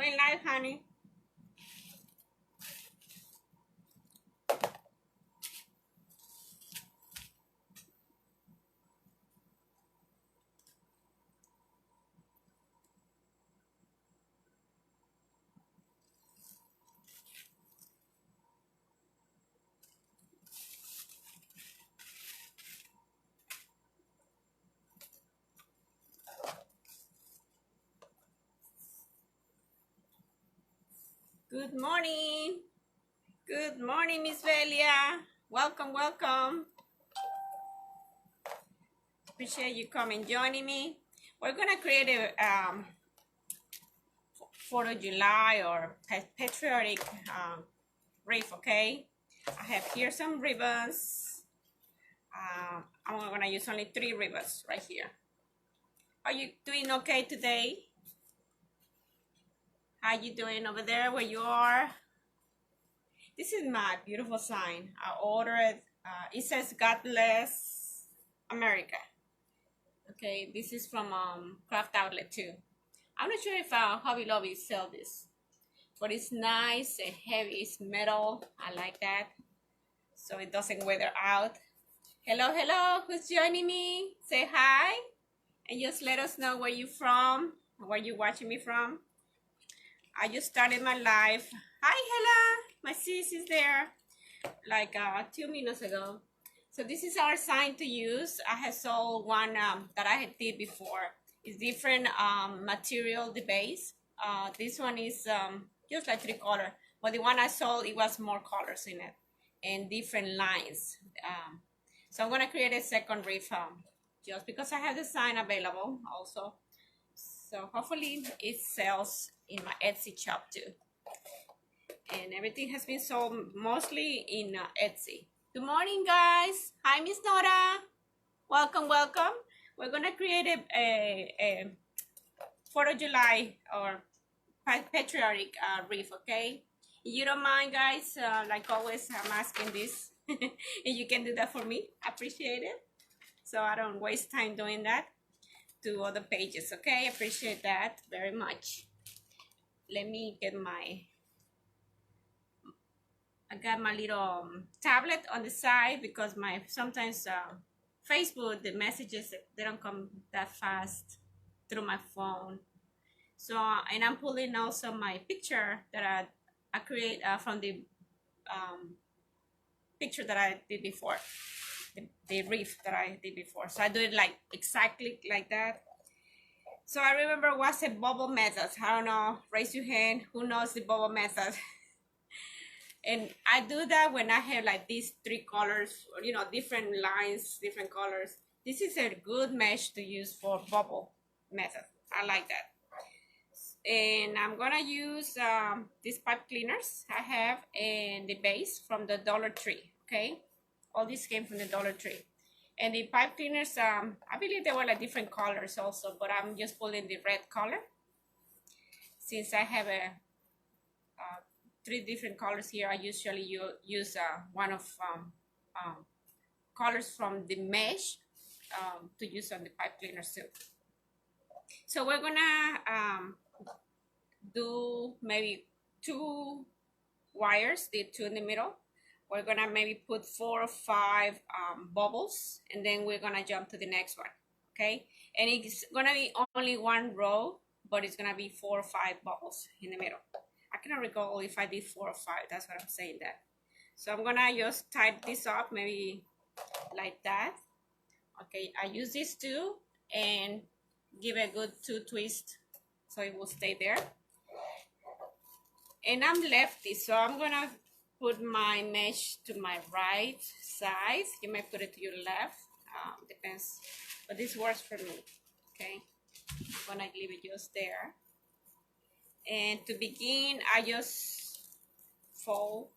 Doing live, honey. Good morning. Good morning, Miss Velia. Welcome, welcome. Appreciate you coming, joining me. We're gonna create a 4th of July or patriotic wreath, okay? I have here some ribbons. I'm gonna use only 3 ribbons right here. Are you doing okay today? How you doing over there where you are? This is my beautiful sign. I ordered, it says God bless America. Okay, this is from Craft Outlet too. I'm not sure if Hobby Lobby sell this, but it's nice and heavy. It's metal. I like that, so it doesn't weather out. Hello, hello. Who's joining me? Say hi, and just let us know where you from, where you watching me from. I just started my live. Hi, Hella. My sis is there, like 2 minutes ago. So this is our sign to use. I have sold one that I had did before. It's different material, the base. This one is just like 3 color, but the one I sold, it was more colors in it and different lines. So I'm gonna create a second wreath just because I have the sign available also. So hopefully it sells in my Etsy shop too. And everything has been sold mostly in Etsy. Good morning, guys. Hi, Miss Nora. Welcome, welcome. We're gonna create a 4th of July or patriotic wreath, okay? If you don't mind, guys, like always, I'm asking this. If you can do that for me, I appreciate it. So I don't waste time doing that to other pages, okay? Appreciate that very much. Let me get I got my little tablet on the side because my sometimes Facebook, the messages, they don't come that fast through my phone. So, and I'm pulling also my picture that I create from the picture that I did before, the wreath that I did before. So I do it like exactly like that. So I remember what's a bubble method. I don't know, raise your hand, who knows the bubble method? And I do that when I have like these 3 colors, or, you know, different lines, different colors. This is a good mesh to use for bubble method. I like that. And I'm gonna use these pipe cleaners I have and the base from the Dollar Tree, okay? All these came from the Dollar Tree. And the pipe cleaners, I believe they were like different colors also, but I'm just pulling the red color. Since I have 3 different colors here, I usually use one of colors from the mesh to use on the pipe cleaners too. So we're gonna do maybe 2 wires, the 2 in the middle. We're gonna maybe put 4 or 5 bubbles, and then we're gonna jump to the next one, okay? And it's gonna be only 1 row, but it's gonna be 4 or 5 bubbles in the middle. I cannot recall if I did 4 or 5. That's what I'm saying that. So I'm gonna just tie this up maybe like that. Okay, I use this too and give a good 2 twists so it will stay there. And I'm lefty, so I'm gonna put my mesh to my right side. You may put it to your left, depends, but this works for me, okay? I'm gonna leave it just there. And to begin, I just fold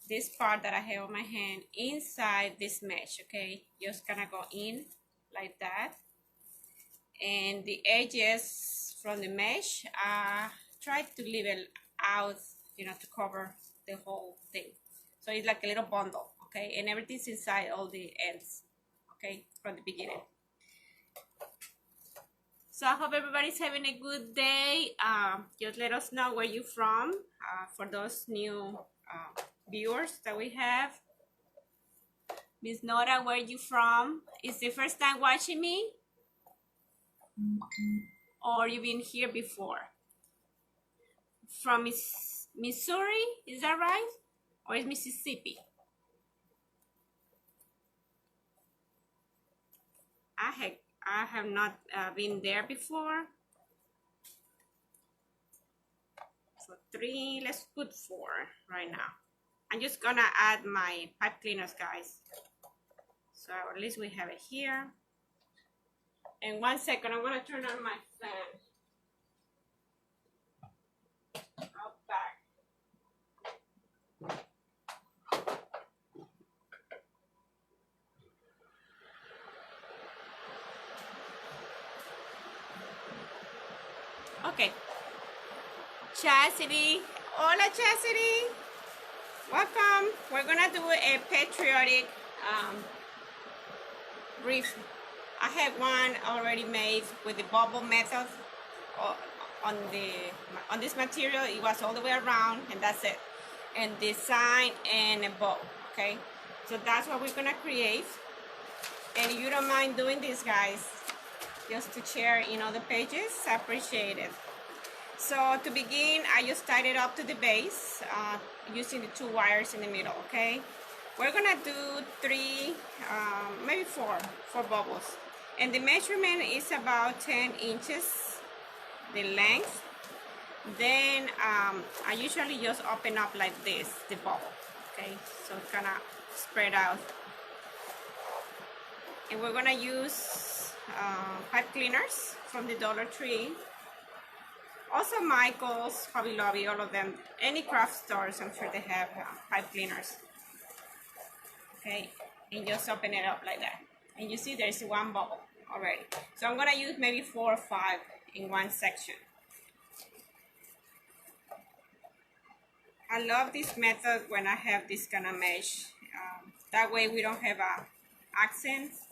this part that I have on my hand inside this mesh, okay? Just gonna go in like that. And the edges from the mesh, try to leave it out, you know, to cover the whole thing. So it's like a little bundle, okay? And everything's inside all the ends, okay, from the beginning. So I hope everybody's having a good day. Just let us know where you're from for those new viewers that we have. Miss Nora, where you from? Is the first time watching me? Or you've been here before? From Missouri, is that right? Or is Mississippi? I have not been there before. So 3, let's put 4 right now. I'm just gonna add my pipe cleaners, guys. So at least we have it here. And 1 second, I'm gonna turn on my fan. Out back. Okay. Chastity. Hola, Chastity. Welcome. We're gonna do a patriotic wreath. I have one already made with the bubble method on this material. It was all the way around, and that's it. And design and a bow. Okay, so that's what we're gonna create. And if you don't mind doing this, guys, just to share in other pages, I appreciate it. So to begin, I just tied it up to the base using the 2 wires in the middle. Okay, we're gonna do 3, maybe 4 bubbles, and the measurement is about 10 inches, the length. Then I usually just open up like this, the bubble. Okay, so it's gonna spread out, and we're gonna use pipe cleaners from the Dollar Tree. Also Michael's, Hobby Lobby, all of them. Any craft stores, I'm sure they have pipe cleaners. Okay, and just open it up like that. And you see there's 1 bubble already. So I'm gonna use maybe 4 or 5 in one section. I love this method when I have this kind of mesh. That way we don't have accents,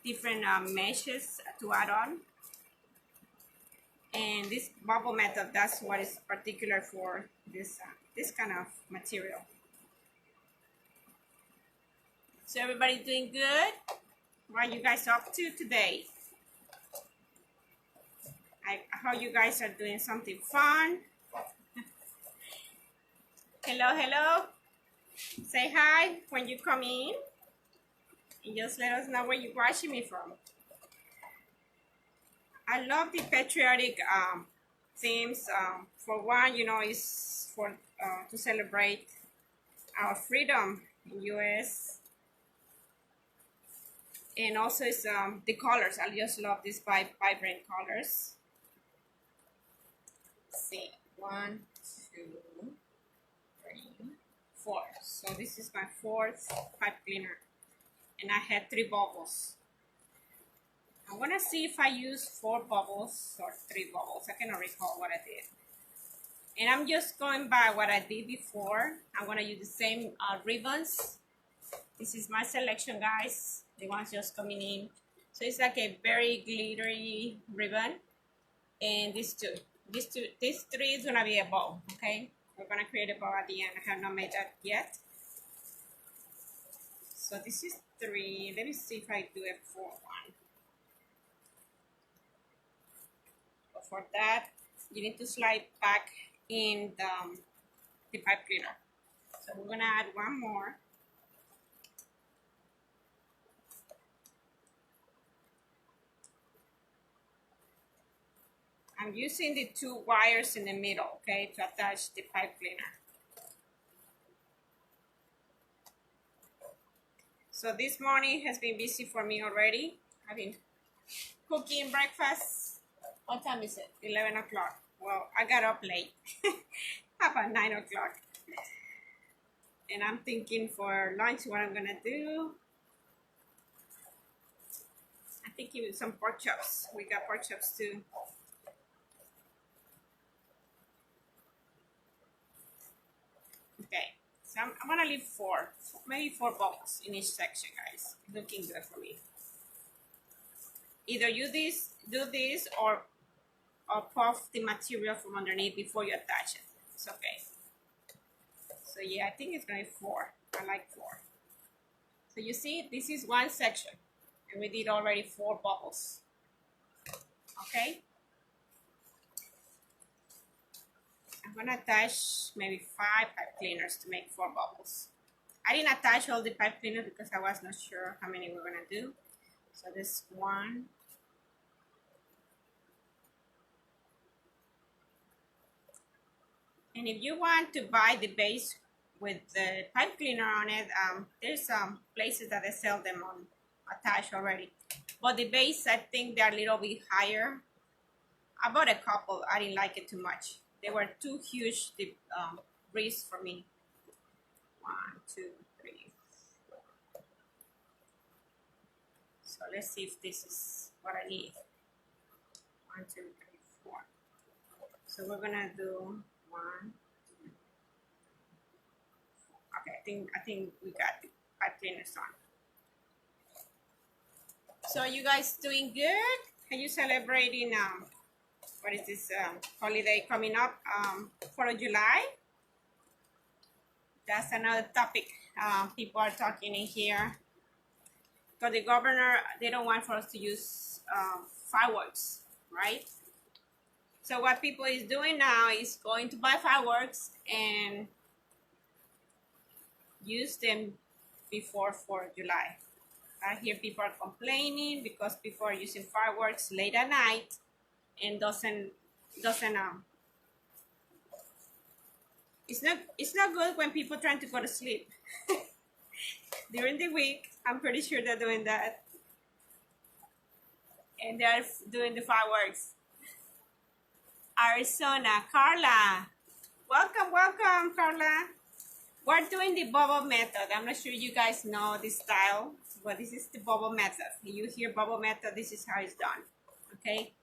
different meshes to add on. And this bubble method, that's what is particular for this kind of material. So everybody doing good? What are you guys up to today? I hope you guys are doing something fun. Hello, hello. Say hi when you come in. And just let us know where you're watching me from. I love the patriotic themes. For one, you know, it's for to celebrate our freedom in US. And also it's the colors. I just love these vibrant colors. Let's see, 1, 2, 3, 4. So this is my 4th pipe cleaner, and I had 3 bubbles. I want to see if I use 4 bubbles or 3 bubbles. I cannot recall what I did. And I'm just going by what I did before. I'm going to use the same ribbons. This is my selection, guys. The ones just coming in. So it's like a very glittery ribbon. And these 3 is going to be a bow, okay? We're going to create a bow at the end. I have not made that yet. So this is 3. Let me see if I do a 4 one. For that, you need to slide back in the pipe cleaner. So we're gonna add 1 more. I'm using the 2 wires in the middle, okay, to attach the pipe cleaner. So this morning has been busy for me already. I've been cooking breakfast. What time is it? 11 o'clock. Well, I got up late. About 9 o'clock. And I'm thinking for lunch what I'm gonna do. I think even some pork chops. We got pork chops too. Okay, so I'm gonna leave 4, maybe 4 bubbles in each section, guys. Looking good for me. either you do this or puff the material from underneath before you attach it. It's okay. So yeah, I think it's gonna be 4. I like 4. So you see, this is one section, and we did already 4 bubbles. Okay. I'm gonna attach maybe 5 pipe cleaners to make 4 bubbles. I didn't attach all the pipe cleaners because I was not sure how many we're gonna do. So this 1. And if you want to buy the base with the pipe cleaner on it, there's some places that they sell them on attached already. But the base, I think they're a little bit higher. I bought a couple. I didn't like it too much. They were too huge, the wreaths for me. 1, 2, 3. So let's see if this is what I need. 1, 2, 3, 4. So we're gonna do 1. Okay, I think we got the pipe cleaners on. So you guys doing good? Are you celebrating what is this holiday coming up? 4th of July? That's another topic people are talking in here. Because the governor, they don't want for us to use fireworks, right? So what people is doing now is going to buy fireworks and use them before 4th of July. I hear people are complaining because people are using fireworks late at night and doesn't it's not good when people trying to go to sleep. During the week, I'm pretty sure they're doing that. And they're doing the fireworks. Arizona, Carla. Welcome, Carla. We're doing the bubble method. I'm not sure you guys know this style, but this is the bubble method. You hear bubble method, this is how it's done. Okay?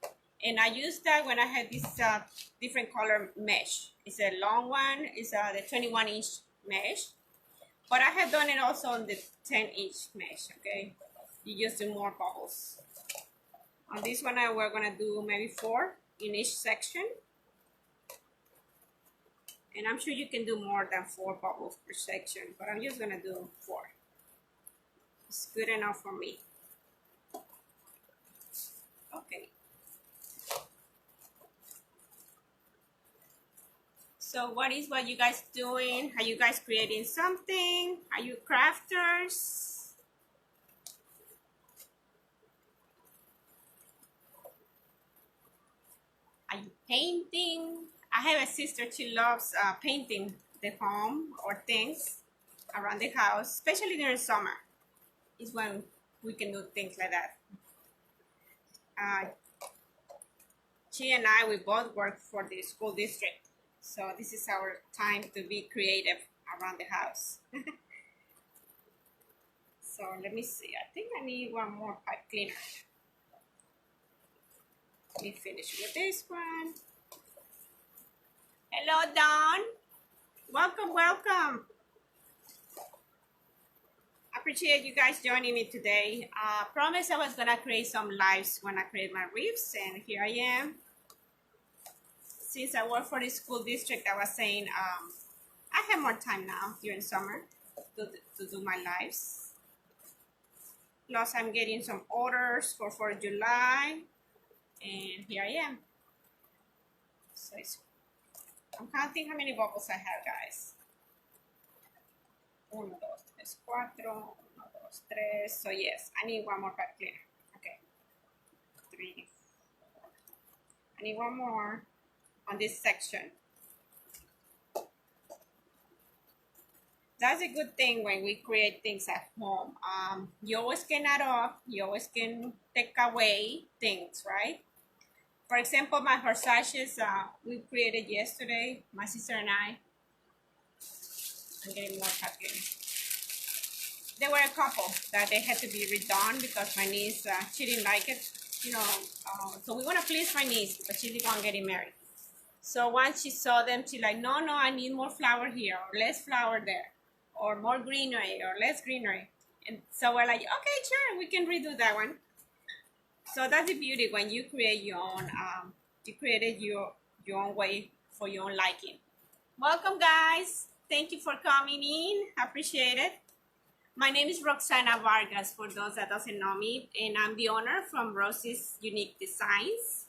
And I used that when I had this different color mesh. It's a long one. It's the 21-inch mesh. But I have done it also on the 10-inch mesh, okay? You just do more bubbles. On this one, we're gonna do maybe 4 in each section. And I'm sure you can do more than 4 bubbles per section, but I'm just gonna do 4. It's good enough for me. Okay. So what you guys doing? Are you guys creating something? Are you crafters? Are you painting? I have a sister, she loves painting the home or things around the house, especially during summer. Is when we can do things like that. She and I, we both work for the school district. So this is our time to be creative around the house. So let me see, I think I need 1 more pipe cleaner. Let me finish with this one. Hello, Dawn. Welcome. I appreciate you guys joining me today. Promise I was gonna create some lives when I create my wreaths, and here I am. Since I work for the school district, I was saying I have more time now during summer to do my lives. Plus, I'm getting some orders for 4th of July, and here I am. So I'm counting how many bubbles I have, guys. 1, 2, 3, 4. 1, 2, 3. So yes, I need 1 more pipe cleaner. Okay. 3. I need 1 more on this section. That's a good thing when we create things at home. You always can add up, you always can take away things, right? For example, my corsages we created yesterday, my sister and I. I'm getting more packing. There were a couple that they had to be redone because my niece, she didn't like it, you know. So we want to please my niece, but she didn't want getting married. So once she saw them, she like, no, I need more flower here, or less flower there, or more greenery, or less greenery. And so we're like, okay, sure, we can redo that one. So that's the beauty when you create your own, you created your own way for your own liking. Welcome, guys. Thank you for coming in. I appreciate it. My name is Roxana Vargas, for those that doesn't know me, and I'm the owner from Rosie's Unique Designs.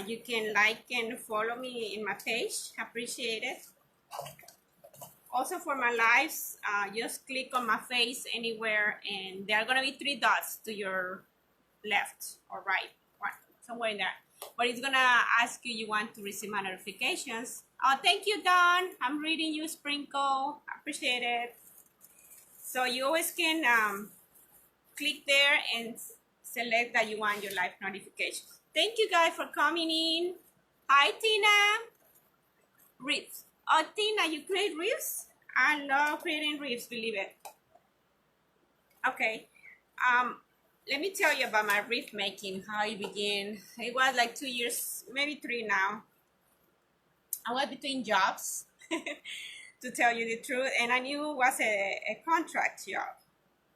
You can like and follow me in my page. I appreciate it. Also for my lives, just click on my face anywhere, and there are gonna be 3 dots to your left or right, one, somewhere in there. But it's gonna ask you want to receive my notifications. Oh, thank you, Don. I'm reading you, Sprinkle. I appreciate it. So you always can click there and select that you want your live notifications. Thank you guys for coming in. Hi, Tina. Wreaths. Oh, Tina, you create wreaths? I love creating wreaths, believe it. Okay. Let me tell you about my wreath making, how it began. It was like 2 years, maybe 3 now. I was between jobs, to tell you the truth, and I knew it was a contract job.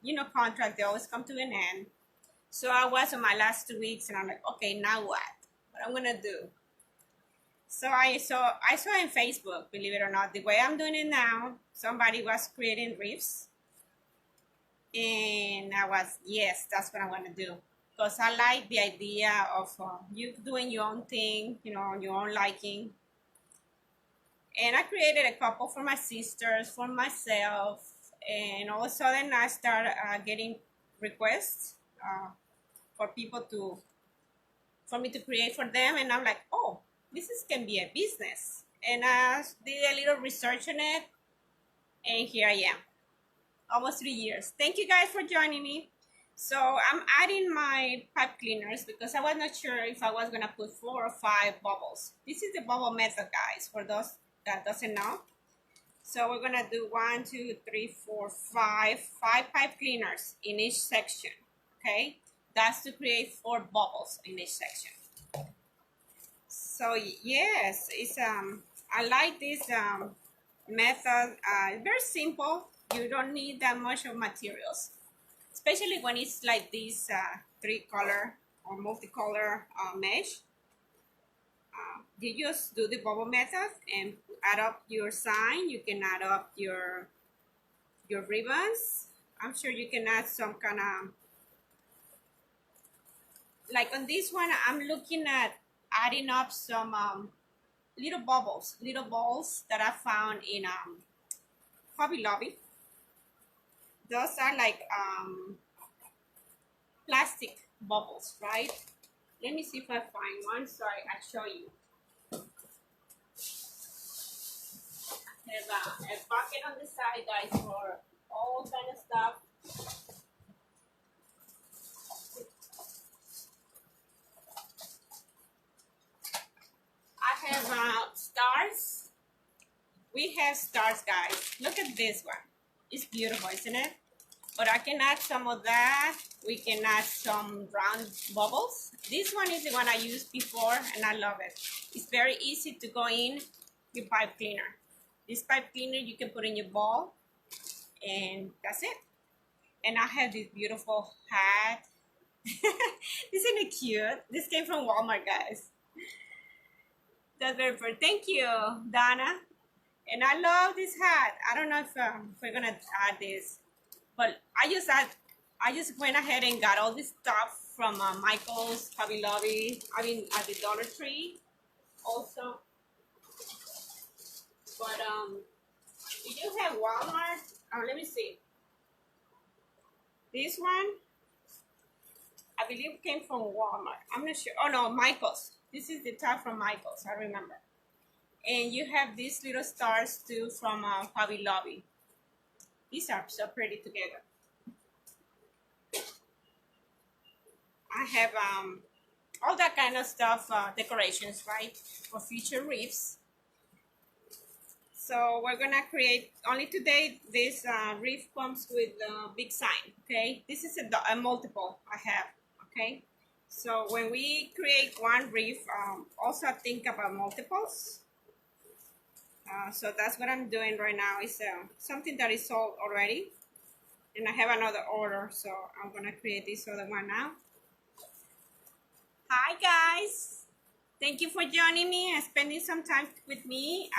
You know, contract, they always come to an end. So I was on my last 2 weeks, and I'm like, okay, now what? What I'm gonna do? So I saw in Facebook, believe it or not, the way I'm doing it now, somebody was creating wreaths. And I was, yes, that's what I want to do. Because I like the idea of you doing your own thing, you know, your own liking. And I created a couple for my sisters, for myself. And all of a sudden I started getting requests for me to create for them. And I'm like, oh, can be a business. And I did a little research on it. And here I am. Almost 3 years. Thank you guys for joining me. So I'm adding my pipe cleaners because I was not sure if I was gonna put 4 or 5 bubbles. This is the bubble method, guys, for those that doesn't know. So we're gonna do 1, 2, 3, 4, 5 pipe cleaners in each section. Okay, that's to create 4 bubbles in each section. So yes, it's I like this method. Very simple. You don't need that much of materials, especially when it's like this 3-color or multicolor mesh. You just do the bubble method and add up your sign. You can add up your ribbons. I'm sure you can add some kind of, like on this one, I'm looking at adding up some little balls that I found in Hobby Lobby. Those are like plastic bubbles, right? Let me see if I find one so I show you. There's a bucket on the side, guys, for all kind of stuff. I have stars. We have stars, guys. Look at this one. It's beautiful, isn't it? But I can add some of that. We can add some round bubbles. This one is the one I used before, and I love it. It's very easy to go in your pipe cleaner. This pipe cleaner you can put in your bowl, and that's it. And I have this beautiful hat. Isn't it cute? This came from Walmart, guys. That's very pretty. Thank you, Donna. And I love this hat. I don't know if we're gonna add this, but I just went ahead and got all this stuff from Michael's, Hobby Lobby. I mean, at the Dollar Tree, also. But did you have Walmart? Oh, let me see. This one, I believe, came from Walmart. I'm not sure. Oh no, Michael's. This is the top from Michael's. I remember. And you have these little stars too from Hobby Lobby. These are so pretty together. I have all that kind of stuff, decorations, right, for future wreaths. So we're gonna create, only today, this wreath comes with a big sign, okay? This is a multiple I have, okay? So when we create one wreath, also think about multiples. So that's what I'm doing right now. Is something that is sold already, and I have another order, so I'm gonna create this other one now. Hi guys, thank you for joining me and spending some time with me.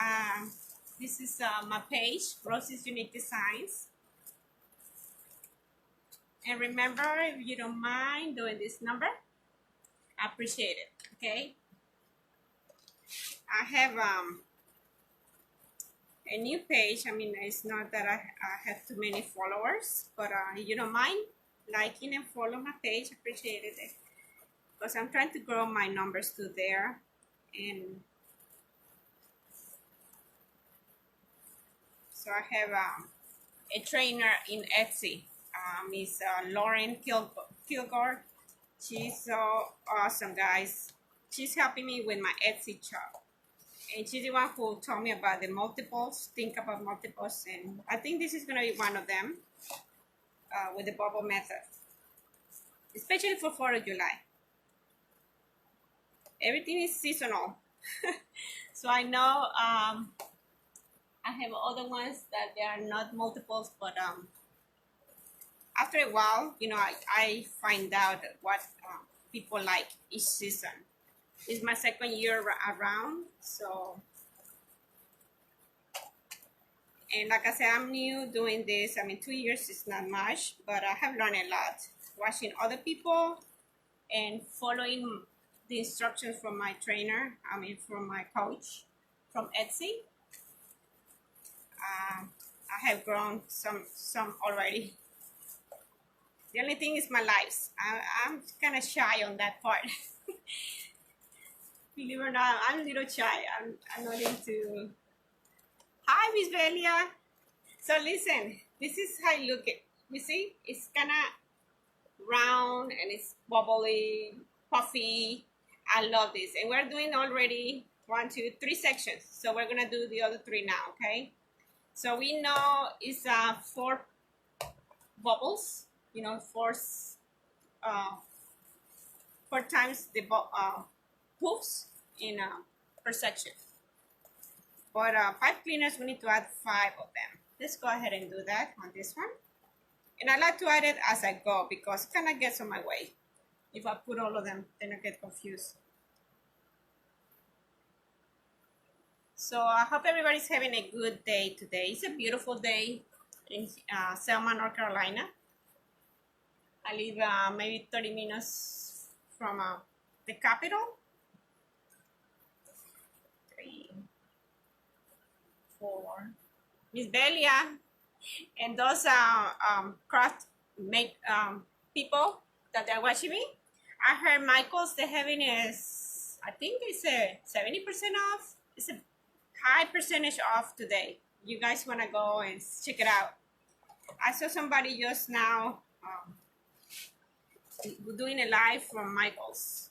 This is my page, Rosy's Unique Designs. And remember, if you don't mind doing this number, I appreciate it. Okay, I have a new page. I mean, it's not that I have too many followers, but if you don't mind liking and follow my page, I appreciate it because I'm trying to grow my numbers to there. And so I have a trainer in Etsy. Miss Lauren Kilgore. She's so awesome, guys. She's helping me with my Etsy shop. And she's the one who told me about the multiples, think about multiples. And I think this is going to be one of them with the bubble method, especially for 4th of July. Everything is seasonal. So I know I have other ones that they are not multiples, but after a while, you know, I find out what people like each season. It's my 2nd year around, so, and like I said, I'm new doing this. I mean, 2 years is not much, but I have learned a lot watching other people and following the instructions from my trainer, I mean, from my coach from Etsy. I have grown some already. The only thing is my lives. I'm kind of shy on that part. Believe it or not, I'm a little shy. I'm not into. Hi, Miss Velia. So listen, this is how I look it. You see, it's kind of round and it's bubbly, puffy. I love this, and we're doing already 1, 2, 3 sections. So we're gonna do the other 3 now. Okay. So we know it's 4 bubbles. You know, 4 times the poofs in per section. But 5 cleaners, we need to add 5 of them. Let's go ahead and do that on this one. And I like to add it as I go because it kind of gets on my way. If I put all of them, then I get confused. So I hope everybody's having a good day today. It's a beautiful day in Selma, North Carolina. I live maybe 30 minutes from the capital. 3, 4. Miss Belia and those craft make people that are watching me. I heard Michael's the having is, I think it's a 70% off. It's a high percentage off today. You guys want to go and check it out. I saw somebody just now doing a live from Michael's.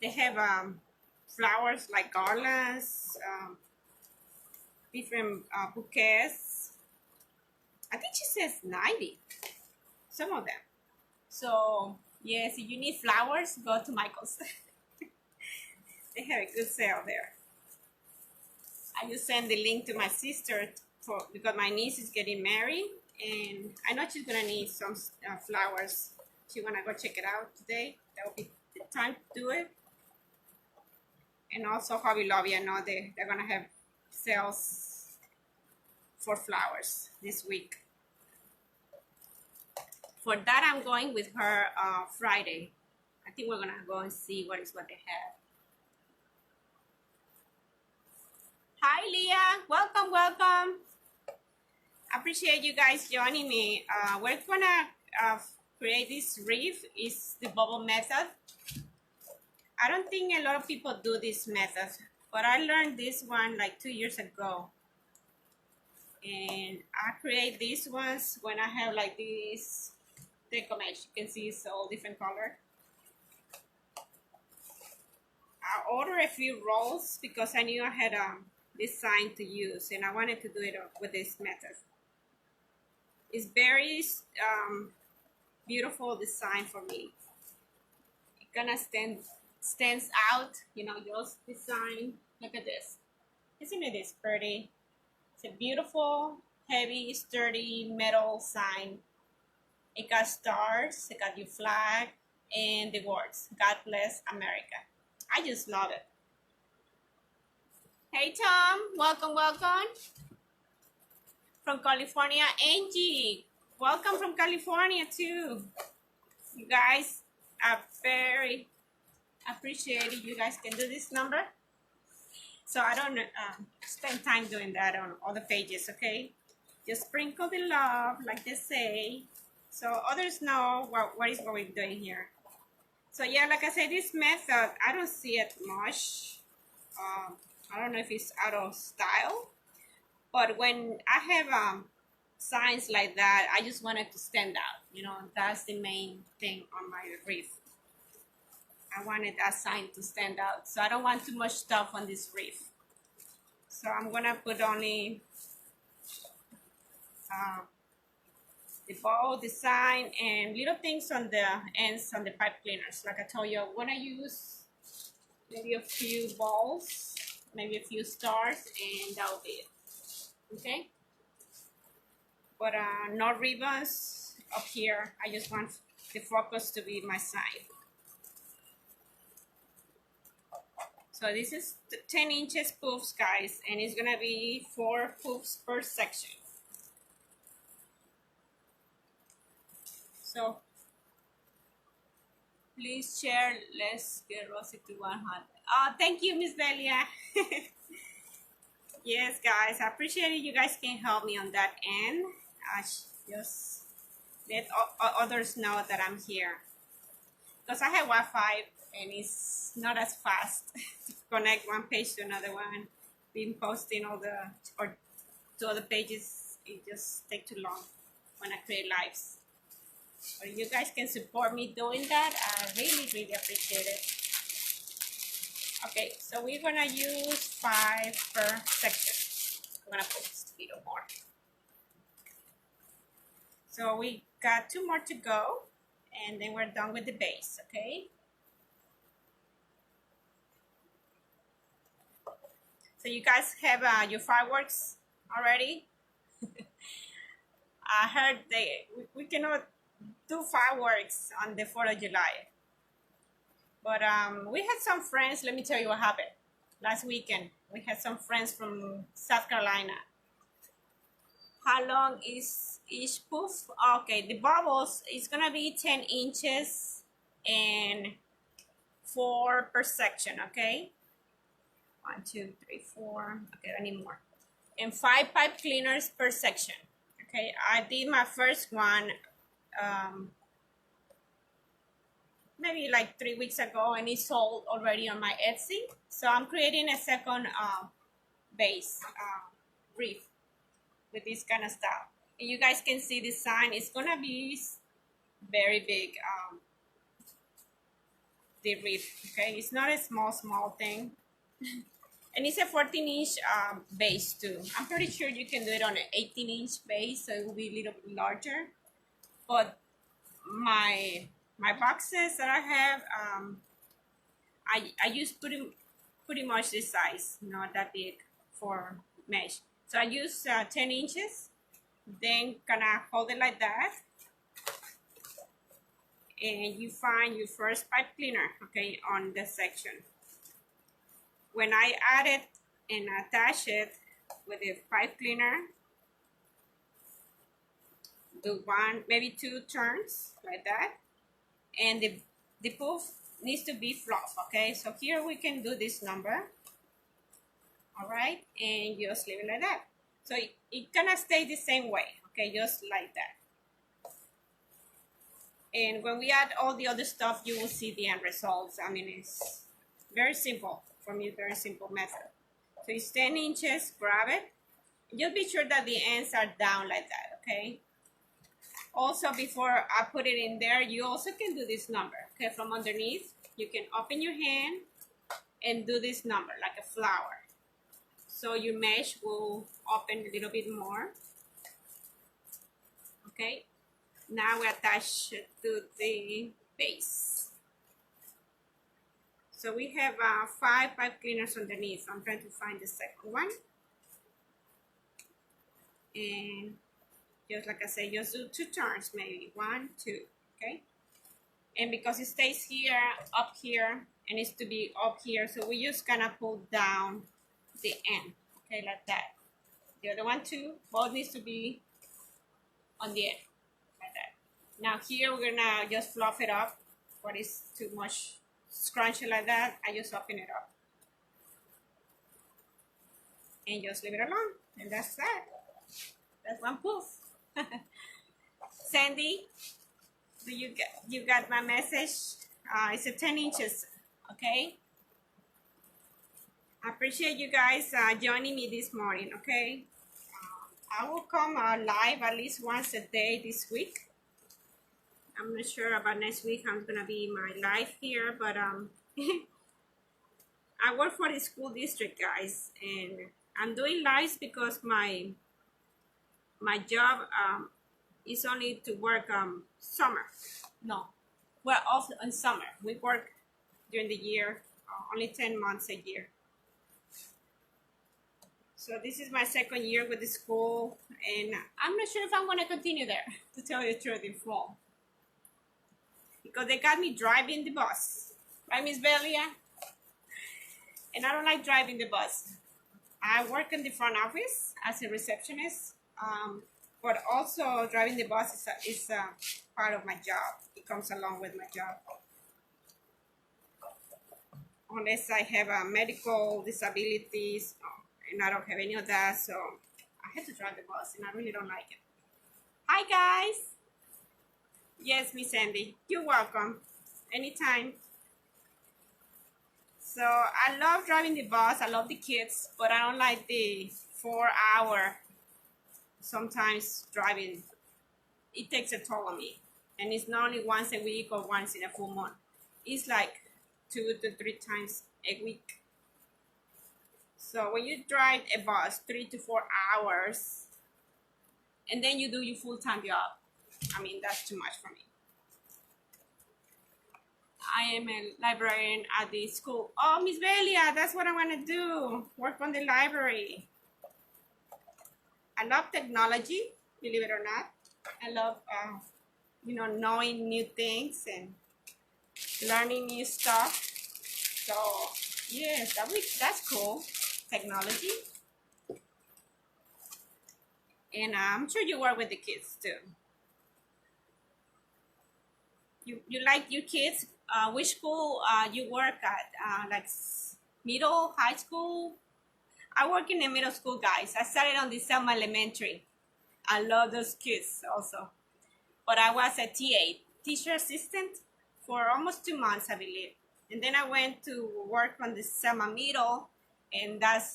They have flowers like garlands, different bouquets. I think she says 90, some of them. So yes, if you need flowers, go to Michael's. They have a good sale there. I just send the link to my sister because my niece is getting married, and I know she's gonna need some flowers. She wanna go check it out today. That will be the time to do it. And also Hobby Lobby, I know they're gonna have sales for flowers this week. For that, I'm going with her Friday. I think we're gonna go and see what they have. Hi, Leah. Welcome, welcome. I appreciate you guys joining me. We're gonna create this wreath. Is the bubble method. I don't think a lot of people do this method, but I learned this one like 2 years ago. And I create these ones when I have like this Deco Mesh. You can see it's all different color. I ordered a few rolls because I knew I had this sign to use, and I wanted to do it with this method. It's very beautiful design for me. It kind of stands out, you know, just design. Look at this. Isn't it pretty? It's a beautiful, heavy, sturdy metal sign. It got stars, it got your flag, and the words, God bless America. I just love it. Hey Tom, welcome, welcome. From California, Angie. Welcome from California too. You guys are very appreciated. You guys can do this number. So I don't spend time doing that on all the pages, okay? Just sprinkle the love, like they say, so others know what is what we're doing here. So yeah, like I said, this method, I don't see it much. I don't know if it's out of style, but when I have signs like that, I just want it to stand out. You know, that's the main thing on my wreath. I wanted that sign to stand out, so I don't want too much stuff on this wreath. So I'm gonna put only the bow, the sign, and little things on the ends on the pipe cleaners. Like I told you, I'm gonna use maybe a few balls, maybe a few stars, and that'll be it. Okay? But no ribbons up here. I just want the focus to be my sign. So this is 10 inches poofs, guys, and it's gonna be 4 poofs per section. So please share. Let's get Rosie to 100. Oh, thank you, Miss Delia. Yes, guys, I appreciate it. You guys can help me on that end. Just let others know that I'm here, because I have Wi-Fi and it's not as fast to connect one page to another one. Been posting all the or to other pages, it just takes too long when I create lives. But you guys can support me doing that. I really, really appreciate it. Okay, so we're gonna use 5 per section. I'm gonna put a little more. So we got 2 more to go, and then we're done with the base, okay? So you guys have your fireworks already? I heard we cannot do fireworks on the 4th of July. But we had some friends. Let me tell you what happened. Last weekend, we had some friends from South Carolina. How long is each poof? Okay, the bubbles is gonna be 10 inches and 4 per section, okay? 1, 2, 3, 4. Okay, I need more. And 5 pipe cleaners per section. Okay, I did my first one maybe like 3 weeks ago, and it's sold already on my Etsy. So I'm creating a second base wreath with this kind of style. And you guys can see the sign. It's gonna be very big. The wreath, okay? It's not a small thing. And it's a 14-inch base too. I'm pretty sure you can do it on an 18-inch base, so it will be a little bit larger. But my boxes that I have, I use pretty much this size, not that big for mesh. So I use 10 inches. Then gonna hold it like that, and you find your first pipe cleaner, okay, on the section. When I add it and attach it with a pipe cleaner, do 1, maybe 2 turns like that, and the poof needs to be fluff, okay? So here we can do this number, all right, and just leave it like that. So it gonna stay the same way, okay, just like that. And when we add all the other stuff, you will see the end results. I mean, it's very simple. For me, very simple method. So it's 10 inches, grab it. Just be sure that the ends are down like that, okay? Also, before I put it in there, you also can do this number, okay? From underneath, you can open your hand and do this number like a flower. So your mesh will open a little bit more, okay? Now we attach it to the base. So we have 5 pipe cleaners underneath. I'm trying to find the second one. And just like I said, just do 2 turns, maybe 1, 2, okay? And because it stays here, up here, and it's to be up here, so we just kind of pull down the end, okay, like that. The other one too, both needs to be on the end, like that. Now here we're gonna just fluff it up. What is too much scrunchy like that, I just open it up. And just leave it alone, and that's that. That's one poof. Sandy, you got my message? It's a 10 inches, okay? I appreciate you guys joining me this morning, okay? I will come live at least once a day this week. I'm not sure about next week I'm gonna be my live here, but I work for the school district, guys, and I'm doing lives because my job is only to work summer. No, we're off in summer. We work during the year, only 10 months a year. So this is my second year with the school, and I'm not sure if I'm going to continue there, to tell you the truth, in fall. Because they got me driving the bus, right, Miss Belia? And I don't like driving the bus. I work in the front office as a receptionist, but also driving the bus is part of my job. It comes along with my job. Unless I have medical disabilities, and I don't have any of that, so I have to drive the bus, and I really don't like it. Hi, guys. Yes, Miss Sandy, you're welcome. Anytime. So I love driving the bus. I love the kids, but I don't like the 4-hour sometimes driving. It takes a toll on me, and it's not only once a week or once in a full month. It's like 2 to 3 times a week. So when you drive a bus 3 to 4 hours, and then you do your full-time job, I mean, that's too much for me. I am a librarian at the school. Oh, Miss Belia, that's what I want to do. Work on the library. I love technology, believe it or not. I love, knowing new things and learning new stuff. So, yes, that's cool. Technology. And I'm sure you work with the kids too. You like your kids? Which school you work at? Like middle, high school? I work in the middle school, guys. I started on the Selma Elementary. I love those kids also. But I was a TA, teacher assistant, for almost 2 months, I believe. And then I went to work on the Selma Middle, and that's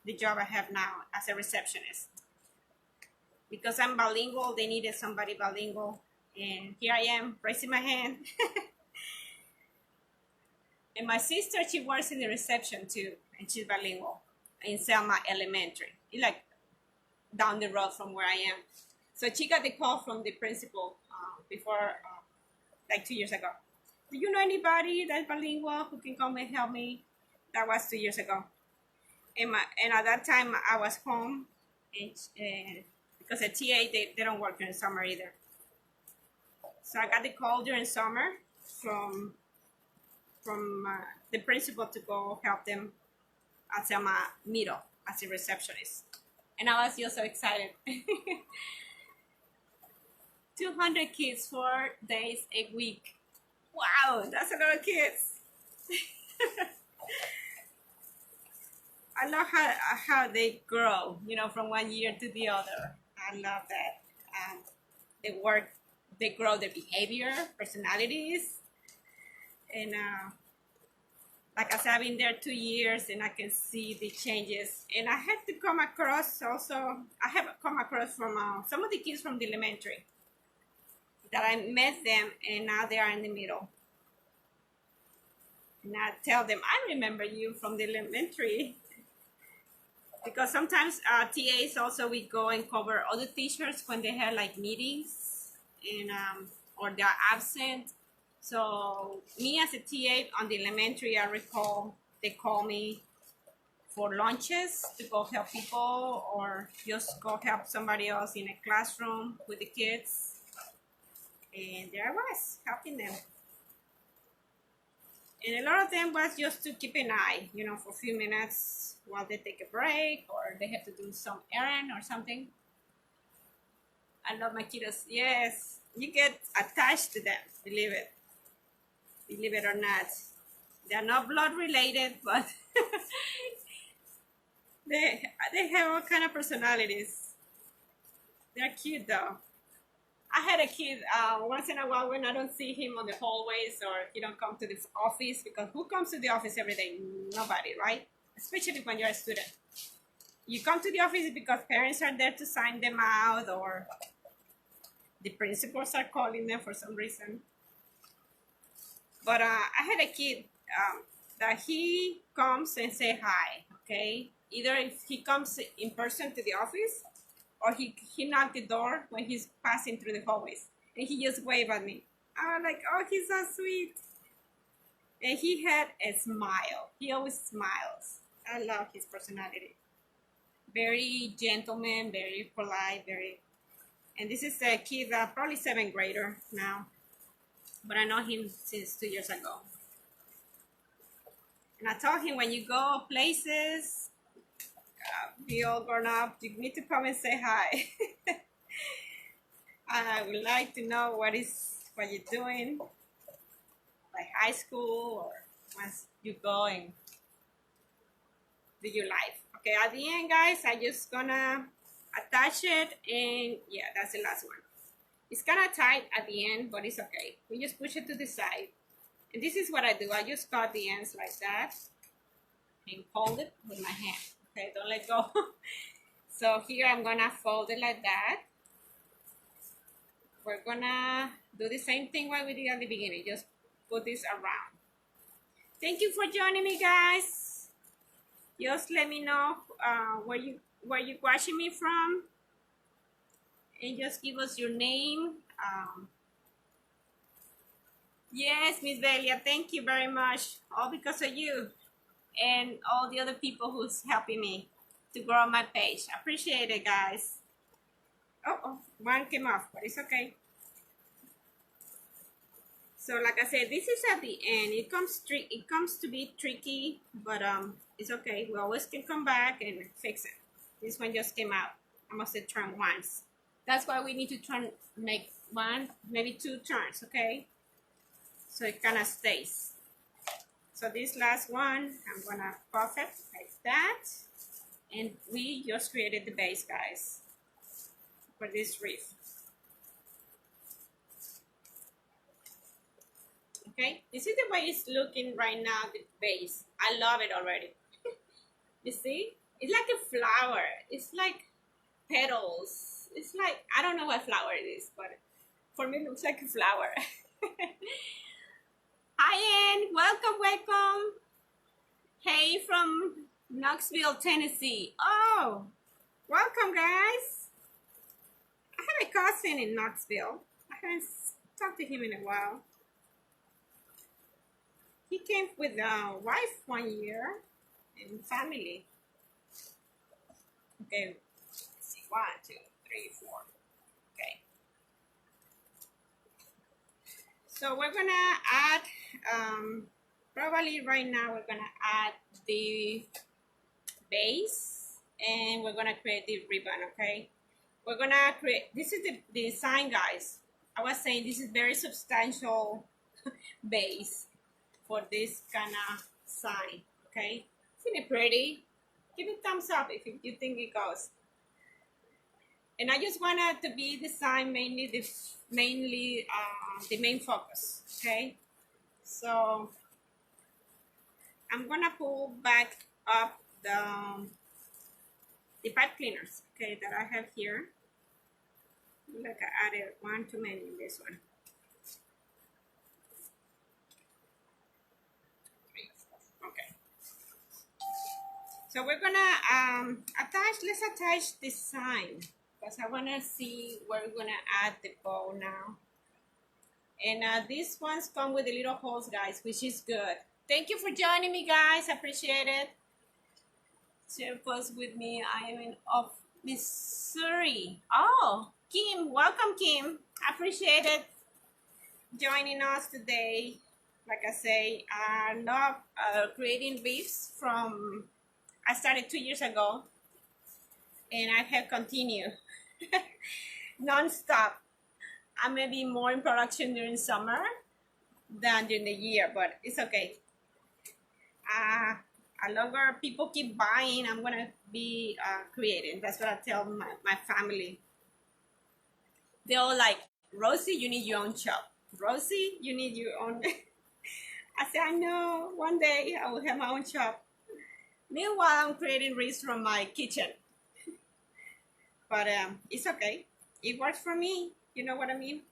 the job I have now as a receptionist. Because I'm bilingual, they needed somebody bilingual. And here I am, raising my hand. And my sister, she works in the reception too, and she's bilingual in Selma Elementary. It's like down the road from where I am. So she got the call from the principal before, like 2 years ago. Do you know anybody that's bilingual who can come and help me? That was 2 years ago. And at that time, I was home, and because at TA, they don't work during summer either. So I got the call during summer from the principal to go help them at Selma Middle as a receptionist. And I was just so excited. 200 kids, 4 days a week. Wow, that's a lot of kids. I love how they grow, from one year to the other. I love that. They grow their behavior, personalities. And like I said, I've been there 2 years, and I can see the changes. And I had to come across also, I have come across from some of the kids from the elementary that I met them, and now they are in the middle. And I tell them, I remember you from the elementary. Because sometimes TAs also, we go and cover other teachers when they have like meetings and or they're absent. So me as a TA on the elementary, I recall they call me for lunches to go help people or just go help somebody else in a classroom with the kids. And there I was, helping them. And a lot of them was just to keep an eye, you know, for a few minutes while they take a break or they have to do some errand or something. I love my kiddos. Yes, you get attached to them, believe it or not. They're not blood related, but they have all kind of personalities. They're cute though. I had a kid once in a while when I don't see him on the hallways or he don't come to the office, because who comes to the office every day? Nobody, right? Especially when you're a student. You come to the office because parents are there to sign them out, or the principals are calling them for some reason. But I had a kid that he comes and say hi, okay? Either if he comes in person to the office or he knocked the door when he's passing through the hallways and he just waved at me. I was like, oh, he's so sweet. And he had a smile. He always smiles. I love his personality. Very gentleman, very polite, very... And this is a kid, probably 7th grader now. But I know him since 2 years ago. And I told him, when you go places, be all grown up, you need to come and say hi. I would like to know what you're doing, like high school, or once you go and do your life. Okay, at the end, guys, I just gonna attach it, and yeah, that's the last one. It's kind of tight at the end, but it's okay. We just push it to the side. And this is what I do. I just cut the ends like that and fold it with my hand. Okay, don't let go. So here I'm gonna fold it like that. We're gonna do the same thing what we did at the beginning. Just put this around. Thank you for joining me, guys. Just let me know where you're watching me from, and just give us your name. Yes, Miss Belia, thank you very much. All because of you and all the other people who's helping me to grow my page. I appreciate it, guys. Oh, one came off, but it's okay. So like I said, this is at the end. It comes to be tricky, but it's okay. We always can come back and fix it. This one just came out. I must have turned once. That's why we need to make one, maybe 2 turns, okay? So it kind of stays. So this last one, I'm gonna puff it like that. And we just created the base, guys, for this wreath. Okay, this is the way it's looking right now, the base. I love it already. You see? It's like a flower. It's like petals. It's like, I don't know what flower it is, but for me it looks like a flower. Hi, Ann. Welcome. Hey, from Knoxville, Tennessee. Oh, welcome, guys. I have a cousin in Knoxville. I haven't talked to him in a while. He came with a wife 1 year and family. Okay, let's see. 1, 2, 3, 4. Okay. So we're gonna add, probably right now we're gonna add the base, and we're gonna create the ribbon, okay? We're gonna create, this is the design, guys. I was saying this is very substantial base for this kind of sign, okay? Isn't it pretty? Give it a thumbs up if you think it goes. And I just want it to be the sign mainly the main focus, okay? So I'm gonna pull back up the pipe cleaners, okay, that I have here. Like I added one too many in this one. 3, 4. Okay. So we're gonna let's attach this sign, because I wanna see where we're gonna add the bow now. And these ones come with the little holes, guys, which is good. Thank you for joining me, guys. I appreciate it. Share post with me. I am of Missouri. Oh, Kim, welcome, Kim. I appreciate it joining us today. Like I say, I love creating wreaths from, I started 2 years ago, and I have continued non-stop. I may be more in production during summer than during the year, but it's okay. As long as people keep buying, I'm gonna be creating. That's what I tell my family. They're all like, Rosie, you need your own shop. Rosie, you need your own. I said, I know, one day I will have my own shop. Meanwhile, I'm creating wreaths from my kitchen. But it's okay. It works for me. You know what I mean?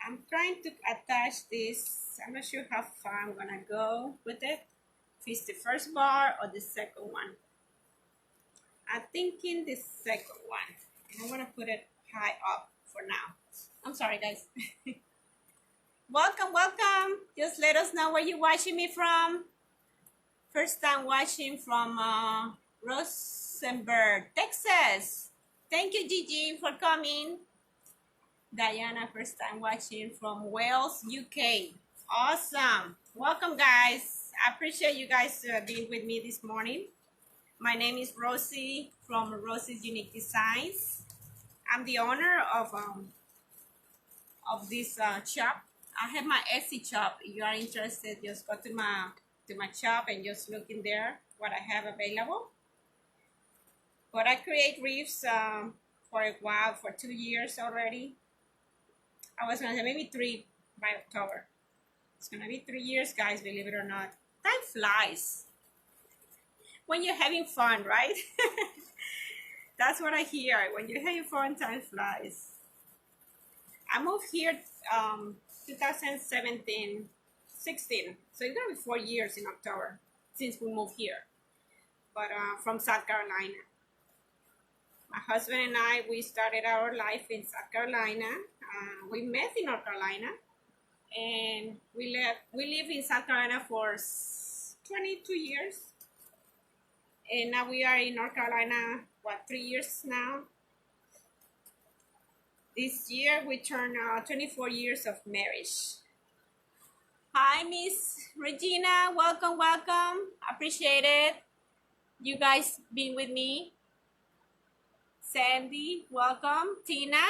I'm trying to attach this. I'm not sure how far I'm gonna go with it. If it's the first bar or the second one. I'm thinking the second one. And I wanna put it high up for now. I'm sorry, guys. Welcome, welcome. Just let us know where you're watching me from. First time watching from Rosenberg, Texas. Thank you, Gigi, for coming. Diana, first time watching from Wales, UK. Awesome. Welcome, guys. I appreciate you guys being with me this morning. My name is Rosie from Rosie's Unique Designs. I'm the owner of this shop. I have my Etsy shop. If you are interested, just go to my shop and just look in there what I have available. But I create wreaths for a while, for 2 years already. I was gonna say maybe 3 by October. It's gonna be 3 years, guys, believe it or not. Time flies when you're having fun, right? That's what I hear. When you're having fun, time flies. I moved here 2017, 16. So it's gonna be 4 years in October since we moved here. But from South Carolina. My husband and I, we started our life in South Carolina. We met in North Carolina, and we live in South Carolina for 22 years. And now we are in North Carolina, 3 years now. This year we turned 24 years of marriage. Hi, Miss Regina. Welcome, welcome. Appreciate it. You guys being with me. Sandy, welcome. Tina,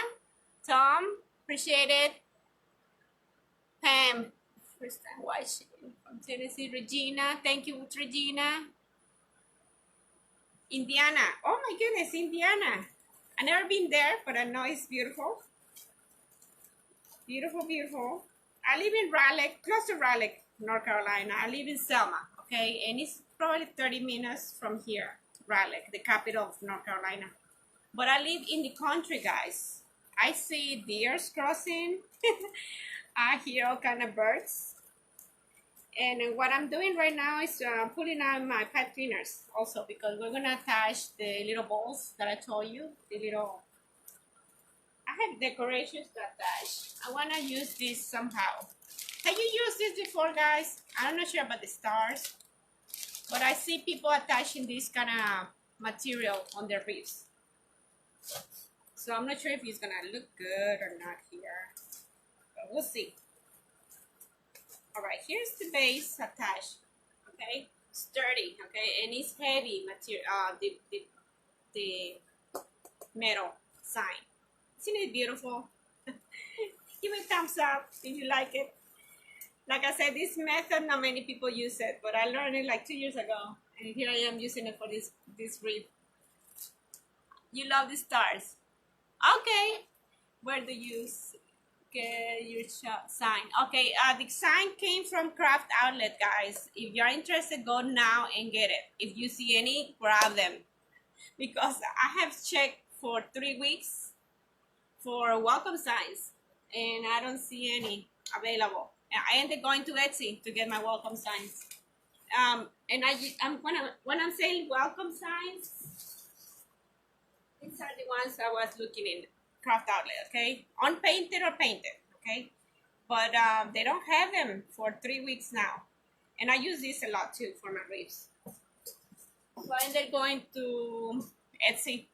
Tom, appreciate it. Pam, first time watching from Tennessee. Regina, thank you, Regina. Indiana, oh my goodness, Indiana. I've never been there, but I know it's beautiful. Beautiful, beautiful. I live in Raleigh, close to Raleigh, North Carolina. I live in Selma, okay? And it's probably 30 minutes from here, Raleigh, the capital of North Carolina. But I live in the country, guys. I see deers crossing. I hear all kind of birds. And what I'm doing right now is putting on my pipe cleaners also, because we're gonna attach the little balls that I told you. The little, I have decorations to attach. I wanna use this somehow. Have you used this before, guys? I'm not sure about the stars, but I see people attaching this kind of material on their wreaths. So I'm not sure if it's gonna look good or not here, but we'll see. All right, here's the base attached. Okay, sturdy. Okay, and it's heavy material. The metal sign. Isn't it beautiful? Give me a thumbs up if you like it. Like I said, this method, not many people use it, but I learned it like 2 years ago, and here I am using it for this wreath. You love the stars. Okay, where do you get your sign? Okay, the sign came from Craft Outlet, guys. If you're interested, go now and get it. If you see any, grab them, because I have checked for 3 weeks for welcome signs, and I don't see any available. I ended going to Etsy to get my welcome signs. And when I'm saying welcome signs, these are the ones I was looking in Craft Outlet, okay? Unpainted or painted, okay? But they don't have them for 3 weeks now. And I use this a lot too for my wreaths. So I ended going to Etsy.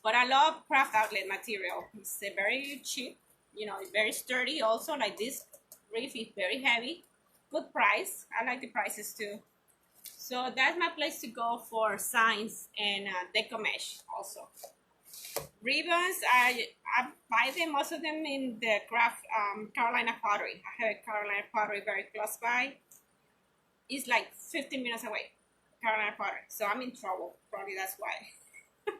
But I love Craft Outlet material. It's very cheap, you know, it's very sturdy also, like this. wreath is very heavy. Good price. I like the prices too. So that's my place to go for signs and Deco Mesh also. Ribbons, I buy them, most of them in the craft Carolina Pottery. I have a Carolina Pottery very close by. It's like 15 minutes away, Carolina Pottery. So I'm in trouble. Probably that's why.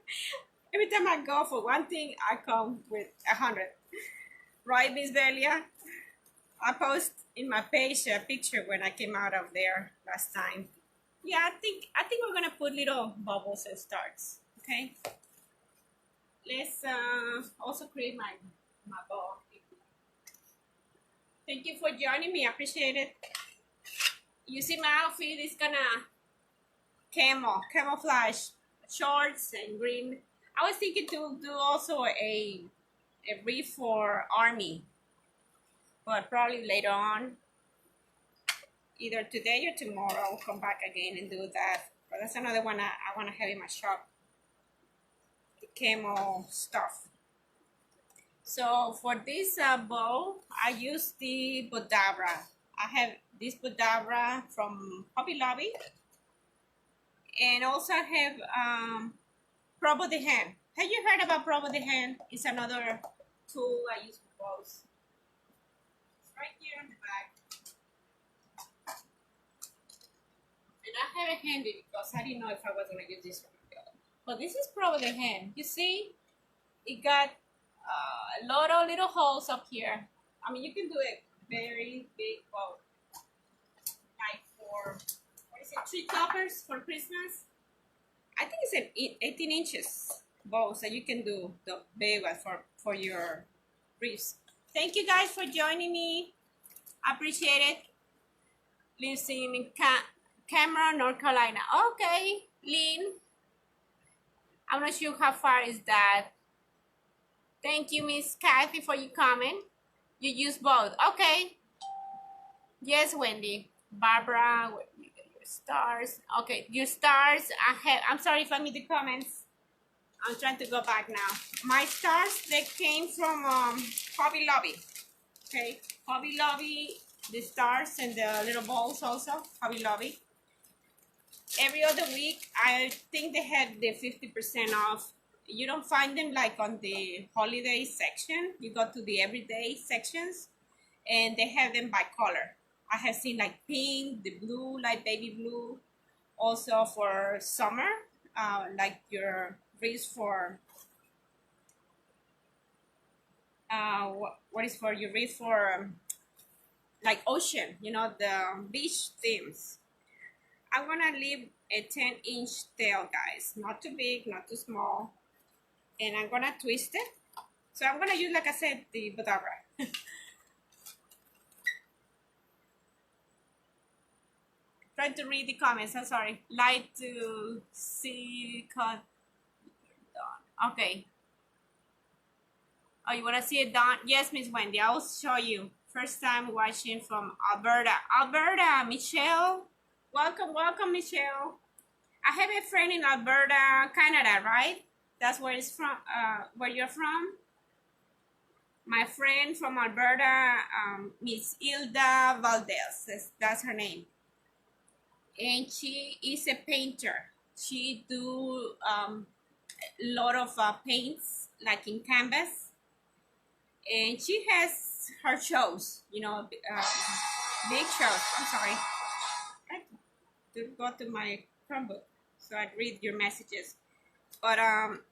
Every time I go for one thing, I come with 100. Right, Miss Delia? I post in my page a picture when I came out of there last time. Yeah, I think we're gonna put little bubbles and stars. Okay. Let's also create my bow. Thank you for joining me. I appreciate it. You see my outfit is gonna camouflage shorts and green. I was thinking to do also a wreath for army, but probably later on, either today or tomorrow, I'll come back again and do that. But that's another one I want to have in my shop. The camo stuff. So for this bow, I use the Bodabra. I have this Bodabra from Hobby Lobby. And also I have Probo the Hand. Have you heard about Probo the Hand? It's another tool I use for bows. It's right here on the back. And I have it handy because I didn't know if I was going to use this one. But this is Probo the Hand. You see? It got a lot of little holes up here. I mean, you can do a very big bow. Like for, what is it, 3 toppers for Christmas? I think it's an 18 inches bow, so you can do the big one for your wreaths. Thank you guys for joining me. I appreciate it. Lives in Cameron, North Carolina. Okay, Lynn. I'm not sure how far is that. Thank you, Miss Kathy, for your comment. You use both. Okay. Yes, Wendy. Barbara, where you get your stars? Okay, your stars. I'm sorry if I missed the comments. I'm trying to go back now. My stars, they came from Hobby Lobby. Okay, Hobby Lobby, the stars and the little balls also, Hobby Lobby. Every other week, I think they had the 50% off. You don't find them like on the holiday section. You go to the everyday sections and they have them by color. I have seen like pink, the blue, like baby blue. Also for summer, like your wreath for, what is for your wreath for like ocean, you know, the beach themes. I'm gonna leave a 10-inch tail, guys. Not too big, not too small. And I'm gonna twist it. So I'm gonna use, like I said, the Bodabra. Trying to read the comments, I'm sorry. Like to see cut done. Okay. Oh, you wanna see it done? Yes, Miss Wendy, I will show you. First time watching from Alberta. Alberta, Michelle. Welcome, welcome, Michelle. I have a friend in Alberta, Canada, right? That's where it's from, where you're from. My friend from Alberta, Miss Hilda Valdez, that's her name. And she is a painter. She do a lot of paints, like in canvas. And she has her shows, you know, big shows. I'm sorry. I didn't go to my Chromebook, so I'd read your messages. But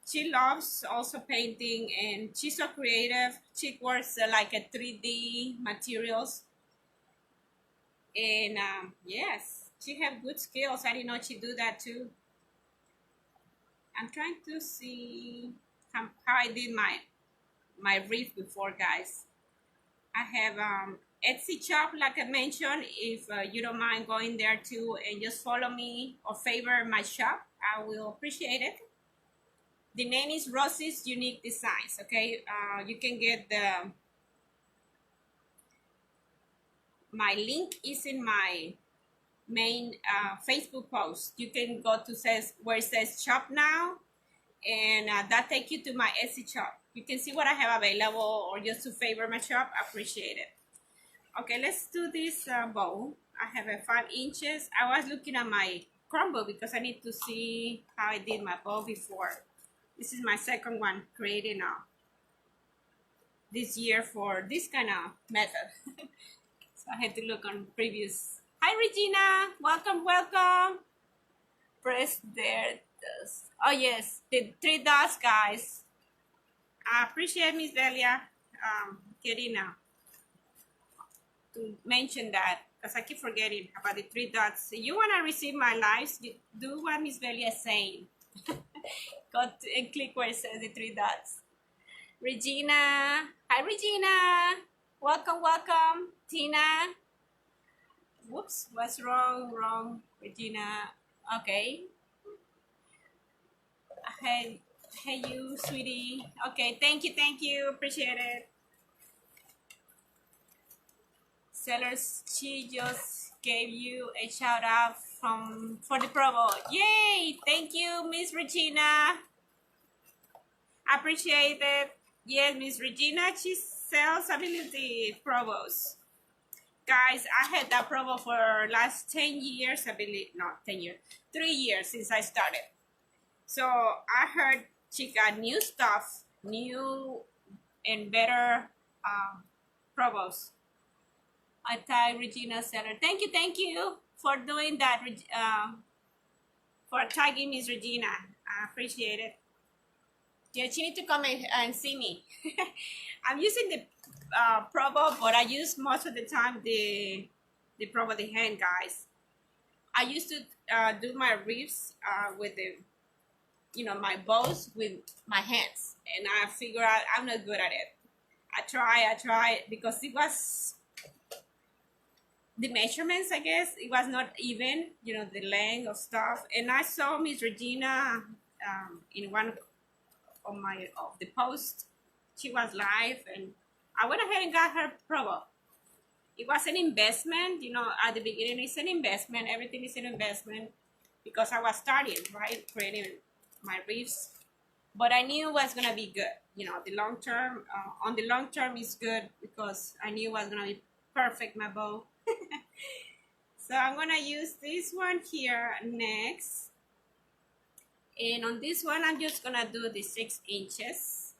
she loves also painting, and she's so creative. She works like a 3D materials. And yes, she have good skills. I didn't know she do that too. I'm trying to see how I did my wreath before, guys. I have Etsy shop, like I mentioned. If you don't mind going there too and just follow me or favor my shop, I will appreciate it. The name is Rosie's Unique Designs. Okay, you can get my link is in my main Facebook post. You can go to where it says shop now, and that take you to my Etsy shop. You can see what I have available, or just to favor my shop. I appreciate it. Okay, let's do this bow. I have a 5 inches. I was looking at my crumble because I need to see how I did my bow before. This is my second one created now this year for this kind of method. So I had to look on previous. Hi Regina, welcome, welcome. Press there. Oh yes, the 3 dots, guys. I appreciate Miss Delia getting to mention that because I keep forgetting about the 3 dots. You want to receive my lives, you do what Miss Delia is saying. Go and click where it says the 3 dots. Regina, hi Regina, welcome, welcome. Tina, whoops, what's wrong, Regina. Okay, hey you sweetie. Okay, thank you, appreciate it. Sellers, she just gave you a shout out for the promo. Yay, thank you, Miss Regina, appreciate it. Yes, Miss Regina, she sells ability promos. Guys, I had that promo for last 10 years, I believe. Not 10 years, 3 years since I started. So I heard she got new stuff, new and better promos. I tag Regina Seller. Thank you for doing that, for tagging Miss Regina. I appreciate it. Yeah, she need to come and see me. I'm using the promo, but I use most of the time the promo the hand, guys. I used to do my reefs with the my bows with my hands, and I figure out I'm not good at it. I try because it was the measurements, I guess it was not even, the length of stuff. And I saw Miss Regina in one of the posts. She was live, and I went ahead and got her promo. It was an investment, at the beginning it's an investment. Everything is an investment because I was starting, right, creating my reefs. But I knew it was gonna be good. The long term, on the long term is good because I knew it was gonna be perfect, my bow. So I'm gonna use this one here next. And on this one, I'm just gonna do the 6 inches.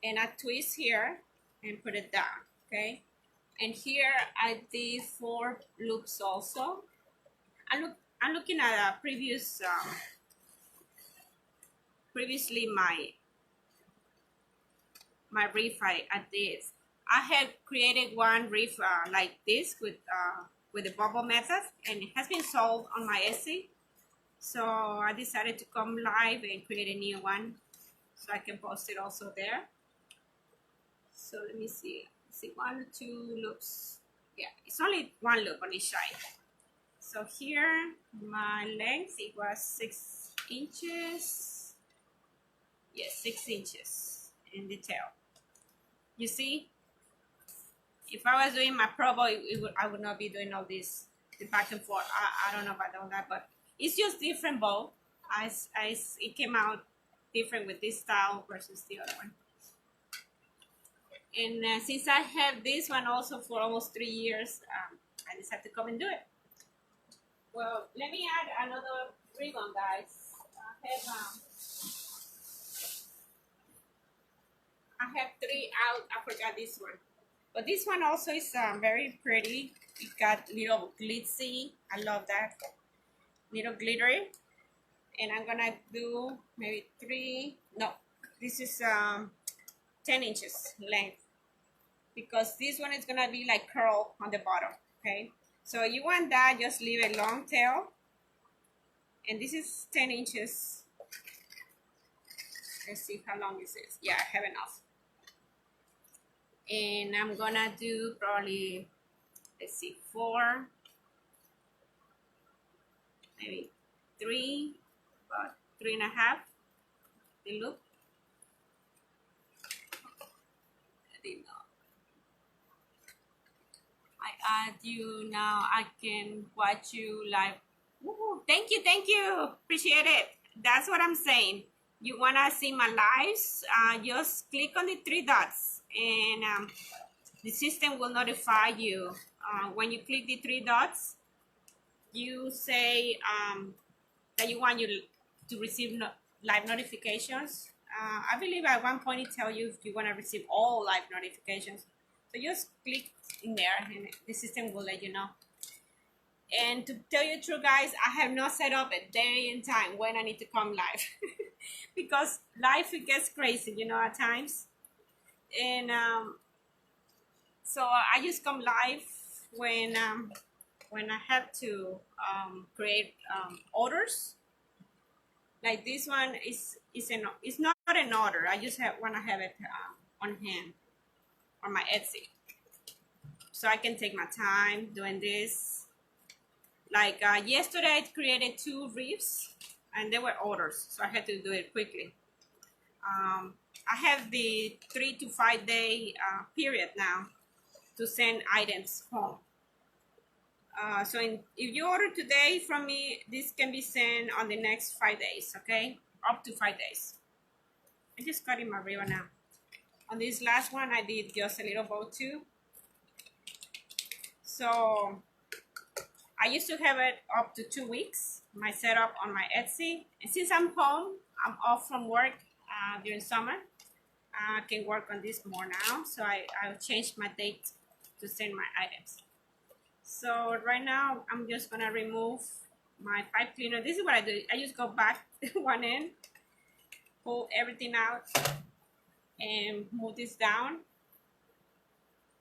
And I twist here and put it down, okay? And here I did 4 loops also. I'm looking at a previously my reef I did. I had created one reef like this with the bubble method, and it has been sold on my Etsy. So I decided to come live and create a new one so I can post it also there. So let me see. 1 2 loops. Yeah, it's only 1 loop on each side. So here my length, it was 6 inches. Yes, 6 inches in the tail. You see, if I was doing my promo, I would not be doing all this, the back and forth. I don't know about all that, but it's just different bow. It came out different with this style versus the other one. And since I have this one also for almost 3 years, I decided to come and do it. Well, let me add another ribbon, guys. I have 3 out. I forgot this one. But this one also is very pretty. It got little glitzy. I love that. Little glittery. And I'm gonna do maybe 3. No, this is 10 inches length. Because this one is gonna be like curl on the bottom. Okay. So you want that, just leave a long tail. And this is 10 inches. Let's see how long this is. Yeah, I have enough. And I'm gonna do probably, let's see, 4, maybe 3, about 3.5, the loop. I add you now. I can watch you live. Woo-hoo. Thank you, appreciate it. That's what I'm saying. You wanna see my lives, just click on the 3 dots and the system will notify you when you click the three dots. You say that you want you to receive live notifications. I believe at one point it tells you if you want to receive all live notifications. So just click in there and the system will let you know. And to tell you the truth, guys, I have not set up a day and time when I need to come live because life it gets crazy, you know, at times. And so I just come live when I have to create orders. Like this one is it's not an order. I just want to have it on hand on my Etsy, so I can take my time doing this. Like yesterday, I created 2 wreaths, and they were orders, so I had to do it quickly. I have the 3 to 5 day period now to send items home. So if you order today from me, this can be sent on the next 5 days, okay? Up to 5 days. I just cut in my ribbon now. On this last one, I did just a little bow too. So I used to have it up to 2 weeks, my setup on my Etsy. And since I'm home, I'm off from work during summer, I can work on this more now. So I'll change my date to send my items. So right now, I'm just gonna remove my pipe cleaner. This is what I do. I just go back one end, pull everything out, and move this down.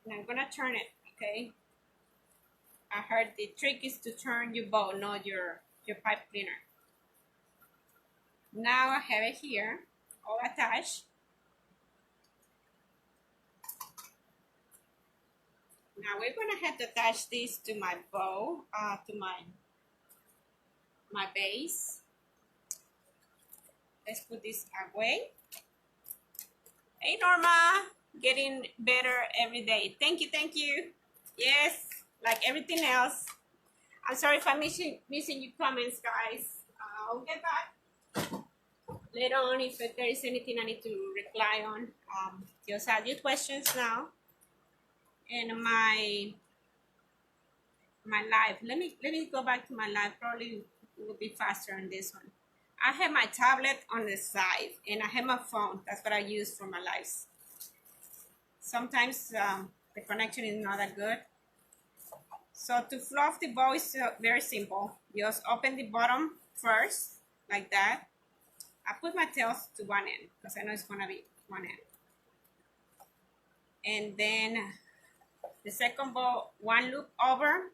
And I'm gonna turn it, okay? I heard the trick is to turn your bow, not your pipe cleaner. Now I have it here, all attached. Now we're gonna have to attach this to my bow, to my base. Let's put this away. Hey Norma, getting better every day. Thank you, thank you. Yes, like everything else. I'm sorry if I'm missing your comments, guys. I'll get back later on if there is anything I need to reply on. Just add your questions now. And my live. Let me go back to my live. Probably will be faster on this one. I have my tablet on the side and I have my phone. That's what I use for my lives. Sometimes the connection is not that good. So to fluff the bow is very simple. Just open the bottom first, like that. I put my tails to one end because I know it's gonna be one end. And then the second bow, one loop over,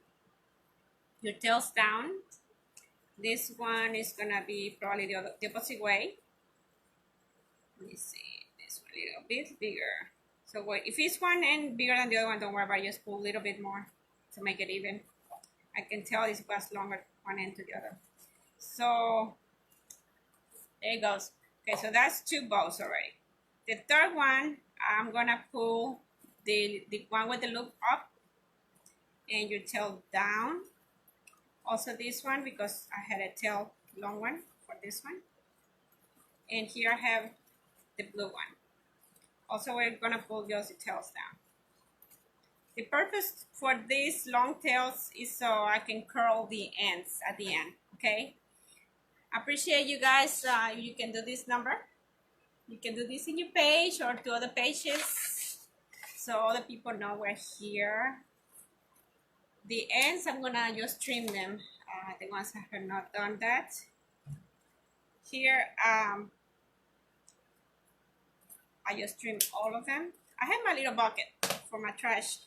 your tails down. This one is gonna be probably the opposite way. Let me see, this one a little bit bigger. So if it's one end bigger than the other one, don't worry about it, just pull a little bit more to make it even. I can tell this was longer one end to the other. So there it goes. Okay, so that's 2 bows already. The third one, I'm gonna pull the one with the loop up and your tail down. Also this one because I had a tail long one for this one. And here I have the blue one. Also we're gonna pull just the tails down. The purpose for these long tails is so I can curl the ends at the end, okay? I appreciate you guys. You can do this number. You can do this in your page or to other pages so other people know we're here. The ends, I'm gonna just trim them. The ones that have not done that. Here, I just trim all of them. I have my little bucket for my trash.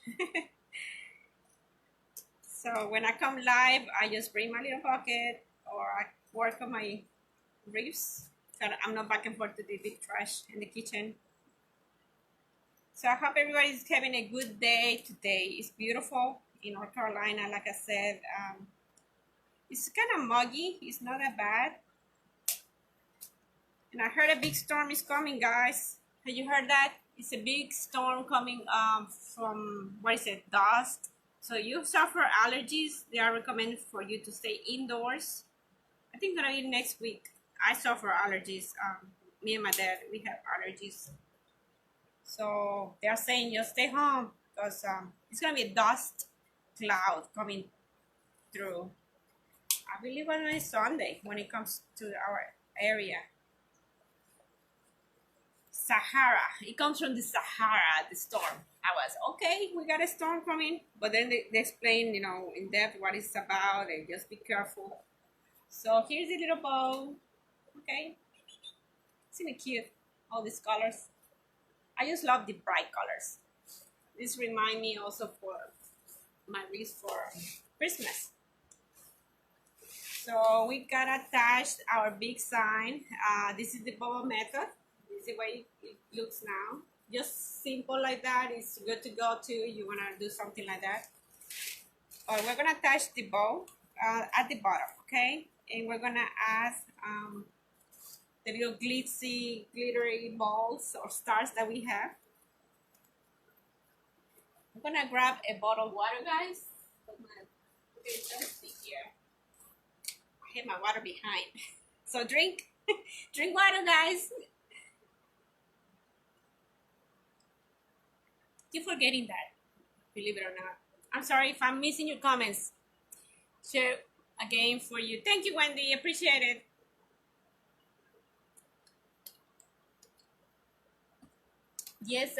So when I come live, I just bring my little bucket or I work on my wreaths. So I'm not back and forth to the big trash in the kitchen. So I hope everybody's having a good day today. It's beautiful in North Carolina, like I said. It's kind of muggy. It's not that bad. And I heard a big storm is coming, guys. Have you heard that? It's a big storm coming from, what is it, dust. So you suffer allergies, they are recommended for you to stay indoors. I think gonna be next week. I suffer allergies. Me and my dad, we have allergies. So they are saying just stay home because it's gonna be a dust cloud coming through. I believe on a Sunday when it comes to our area. Sahara. It comes from the Sahara, the storm. I was okay, we got a storm coming, but then they explain, you know, in depth what it's about and just be careful. So here's a little bow. Okay, isn't it cute? All these colors. I just love the bright colors. This remind me also for my wreath for Christmas. So we got attached our big sign. This is the bubble method. This is the way it looks now. Just simple like that. It's good to go to. You wanna do something like that. Or we're gonna attach the bow at the bottom, okay? And we're gonna add the little glittery balls or stars that we have. I'm gonna grab a bottle of water, guys. I'm thirsty here. I have my water behind. So drink, drink water, guys. Keep forgetting that, believe it or not. I'm sorry if I'm missing your comments. Share again for you. Thank you, Wendy. Appreciate it. Yes,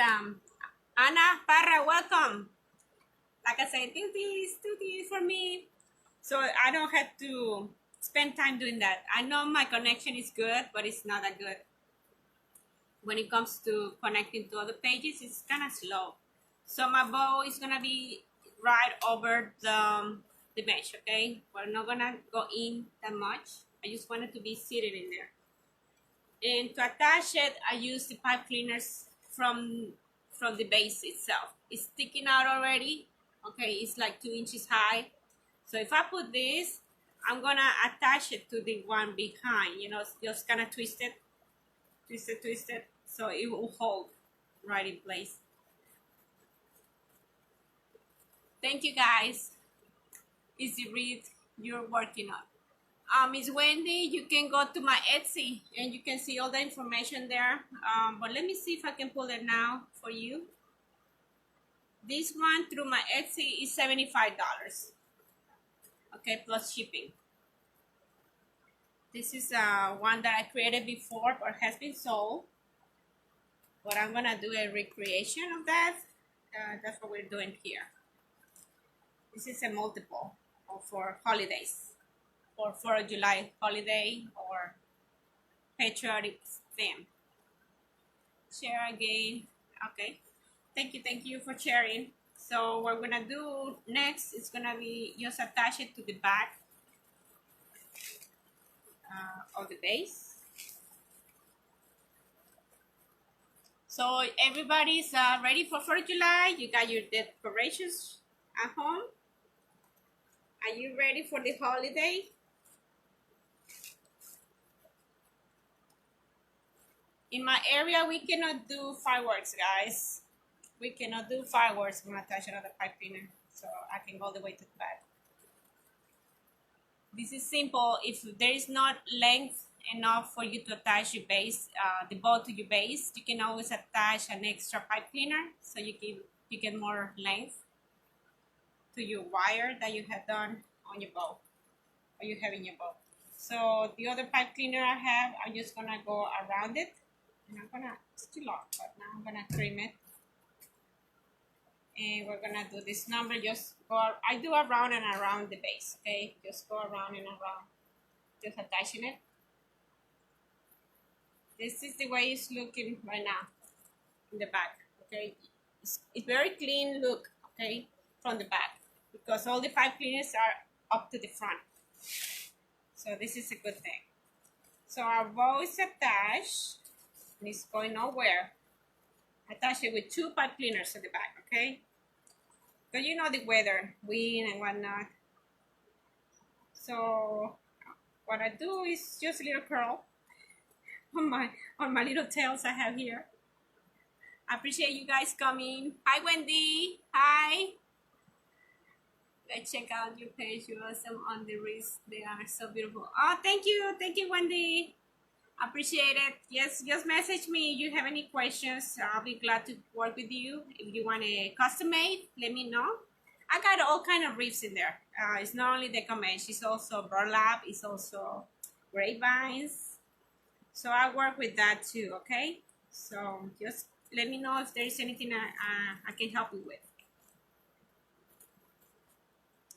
Anna Parra, welcome. Like I said, do this for me. So I don't have to spend time doing that. I know my connection is good, but it's not that good. When it comes to connecting to other pages, it's kind of slow. So my bow is gonna be right over the mesh, okay? We're not gonna go in that much. I just want it to be seated in there. And to attach it, I use the pipe cleaners from the base itself. It's sticking out already, okay? It's like 2 inches high. So if I put this, I'm gonna attach it to the one behind, you know, just kind of twist it, so it will hold right in place. Thank you, guys. Is the wreath you're working on? Miss Wendy, you can go to my Etsy and you can see all the information there. But let me see if I can pull it now for you. This one through my Etsy is $75. Okay, plus shipping. This is one that I created before but has been sold. But I'm gonna do a recreation of that. That's what we're doing here. This is a multiple for holidays, or 4th of July holiday, or patriotic theme. Share again. Okay. Thank you for sharing. So what we're gonna do next is gonna be just attach it to the back of the base. So everybody's ready for 4th of July. You got your decorations at home. Are you ready for the holiday? In my area, we cannot do fireworks, guys. We cannot do fireworks. I'm gonna attach another pipe cleaner so I can go all the way to the back. This is simple. If there is not length enough for you to attach your base, the bow to your base, you can always attach an extra pipe cleaner so you get more length to your wire that you have done on your bow, or you have in your bow. So the other pipe cleaner I have, I'm just gonna go around it, and I'm gonna, it's too long, but now I'm gonna trim it. And we're gonna do this number, just go, I do around and around the base, okay? Just go around and around, just attaching it. This is the way it's looking right now in the back, okay? It's very clean look, okay, from the back, because all the pipe cleaners are up to the front. So this is a good thing. So our bow is attached, and it's going nowhere. Attach it with 2 pipe cleaners at the back, okay? But you know the weather, wind and whatnot. So what I do is just a little curl on my little tails I have here. I appreciate you guys coming. Hi, Wendy. Hi. Let's check out your page. You're awesome on the wrist. They are so beautiful. Oh, thank you, Wendy. Appreciate it. Yes, just message me if you have any questions. I'll be glad to work with you. If you want a custom made, let me know. I got all kind of reefs in there. It's not only Deco Mesh, it's also burlap, it's also grapevines. So I work with that too, okay? So just let me know if there's anything I can help you with.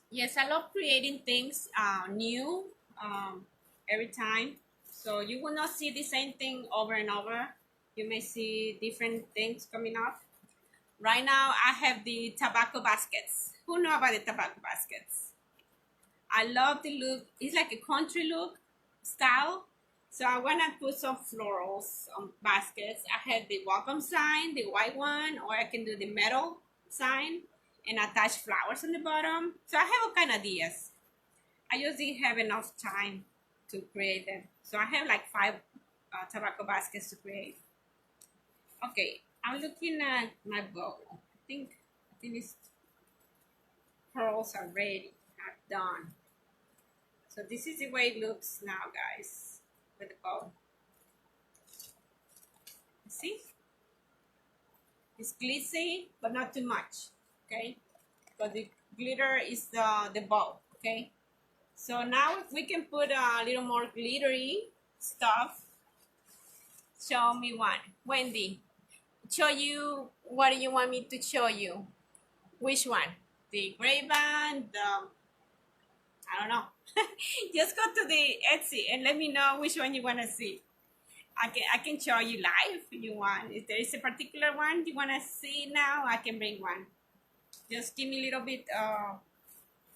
Yes, I love creating things new every time. So you will not see the same thing over and over. You may see different things coming up. Right now, I have the tobacco baskets. Who know about the tobacco baskets? I love the look. It's like a country look style. So I want to put some florals on baskets. I have the welcome sign, the white one, or I can do the metal sign and attach flowers on the bottom. So I have all kind of ideas. I just didn't have enough time to create them. So I have like 5 tobacco baskets to create. Okay, I'm looking at my bow. I think these pearls are ready, are done. So this is the way it looks now, guys, with the bow. See? It's glitzy, but not too much, okay? But the glitter is the bow, okay? So now we can put a little more glittery stuff. Show me one. Wendy, show you, what do you want me to show you? Which one? The grapevine, I don't know. Just go to the Etsy and let me know which one you want to see. I can show you live if you want. If there is a particular one you want to see now, I can bring one. Just give me a little bit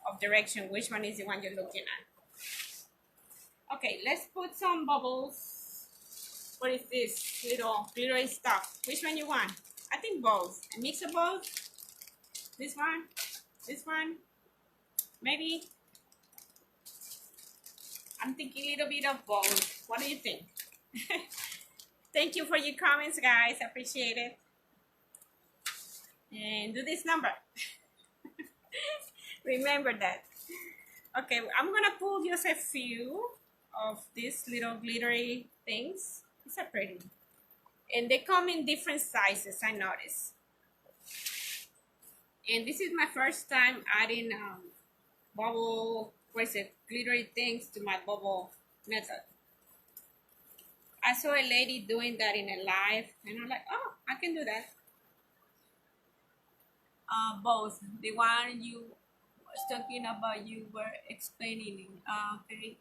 of direction. Which one is the one you're looking at? Okay, let's put some bubbles. What is this little glittery stuff? Which one you want? I think both. A mix of both. This one, maybe. I'm thinking a little bit of both. What do you think? Thank you for your comments, guys. I appreciate it. And do this number. Remember that. Okay, I'm gonna pull just a few of these little glittery things. These are pretty. And they come in different sizes, I noticed. And this is my first time adding bubble, glittery things to my bubble method. I saw a lady doing that in a live, and I'm like, oh, I can do that. Both. The one you was talking about, you were explaining. Okay.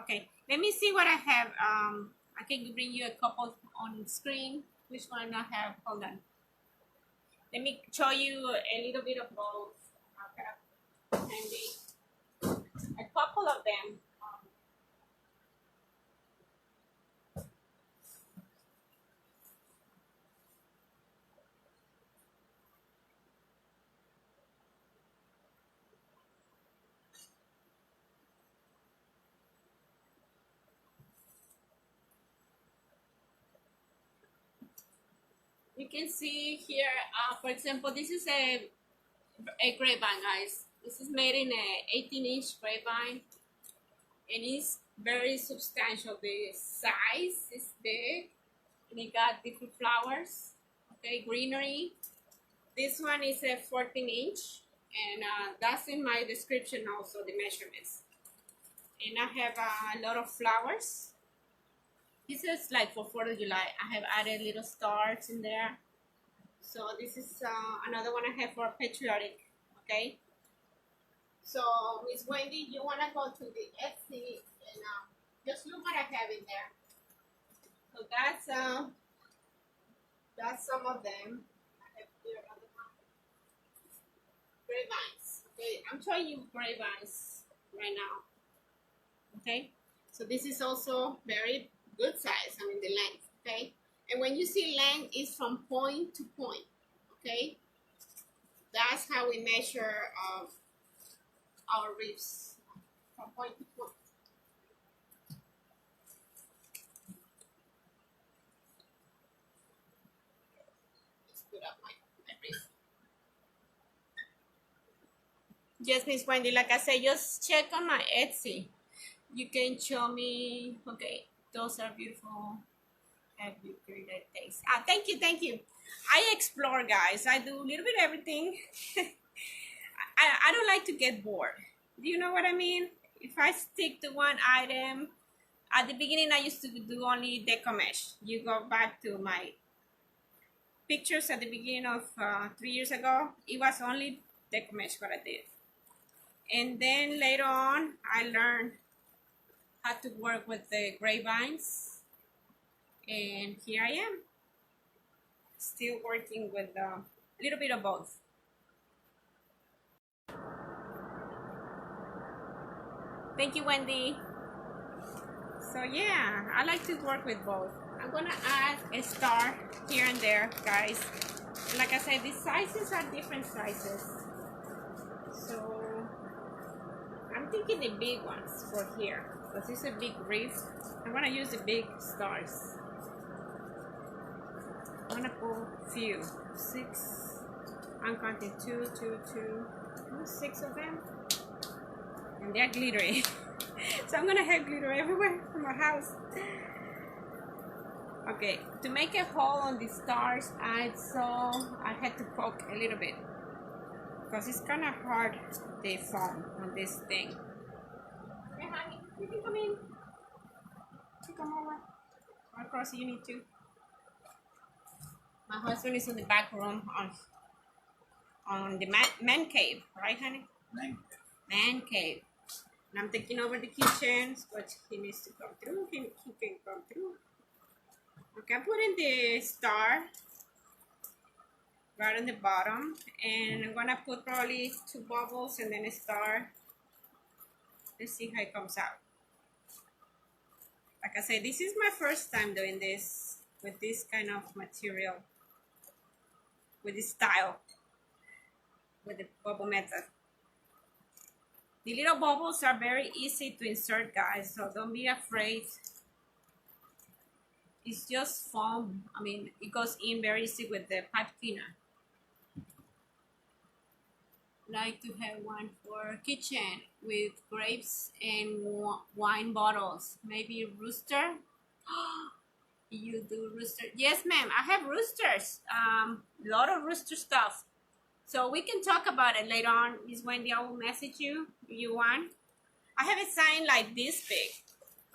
Okay. Let me see what I have. I can bring you a couple on screen. Which one I have? Hold on. Let me show you a little bit of both. Okay. And a couple of them. You can see here, for example, this is a grapevine, guys. This is made in a 18-inch grapevine, and it's very substantial. The size is big, and it got different flowers, okay, greenery. This one is a 14-inch, and that's in my description also, the measurements. And I have a lot of flowers. This is like for 4th of July. I have added little stars in there. So this is another one I have for Patriotic, okay? So Miss Wendy, you want to go to the Etsy and just look what I have in there. So that's some of them. I have here other ones. Grapevines. Okay, I'm showing you grapevines right now. Okay, so this is also very good size. I mean the length. Okay, and when you see length, it's from point to point. Okay, that's how we measure our reefs, from point to point. Let's put up my reef. Yes, Miss Wendy, like I said, just check on my Etsy. You can show me, okay, Those are beautiful. Have you created taste? Thank you, thank you. I explore, guys. I do a little bit of everything. I don't like to get bored. Do you know what I mean? If I stick to one item, at the beginning I used to do only Deco Mesh. You go back to my pictures at the beginning of 3 years ago. It was only Deco Mesh what I did. And then later on, I learned how to work with the grapevines. And here I am, still working with a little bit of both. Thank you, Wendy. So yeah, I like to work with both. I'm gonna add a star here and there, guys. Like I said, these sizes are different sizes. So I'm thinking the big ones for here, because it's a big wreath. I'm gonna use the big stars. I'm gonna pull a few, 6. I'm counting 2, 2, 2, 6 of them, and they're glittery. So I'm gonna have glitter everywhere in my house. Okay, to make a hole on the stars, I had to poke a little bit because it's kind of hard, the foam on this thing. Hey honey, you can come in. You come over. Of course you need to. My husband is in the back room on the man cave, right honey? Man cave. And I'm taking over the kitchen, but he needs to come through. He can come through. Okay, I'm putting the star right on the bottom, and I'm gonna put probably 2 bubbles and then a star. Let's see how it comes out. Like I said, this is my first time doing this with this kind of material, with this style, with the bubble method. The little bubbles are very easy to insert, guys, so don't be afraid. It's just foam. I mean, it goes in very easy with the pipe cleaner. Like to have one for kitchen with grapes and wine bottles. Maybe rooster. You do rooster? Yes, ma'am. I have roosters. A lot of rooster stuff. So we can talk about it later on. Miss Wendy, I will message you if you want. I have a sign like this big.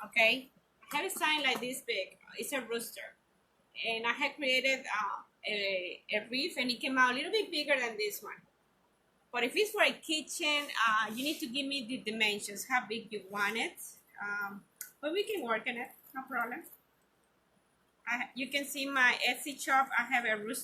Okay, I have a sign like this big. It's a rooster, and I had created a wreath, and it came out a little bit bigger than this one. But if it's for a kitchen, you need to give me the dimensions, how big you want it. But we can work on it, no problem. You can see my Etsy shop. I have a rooster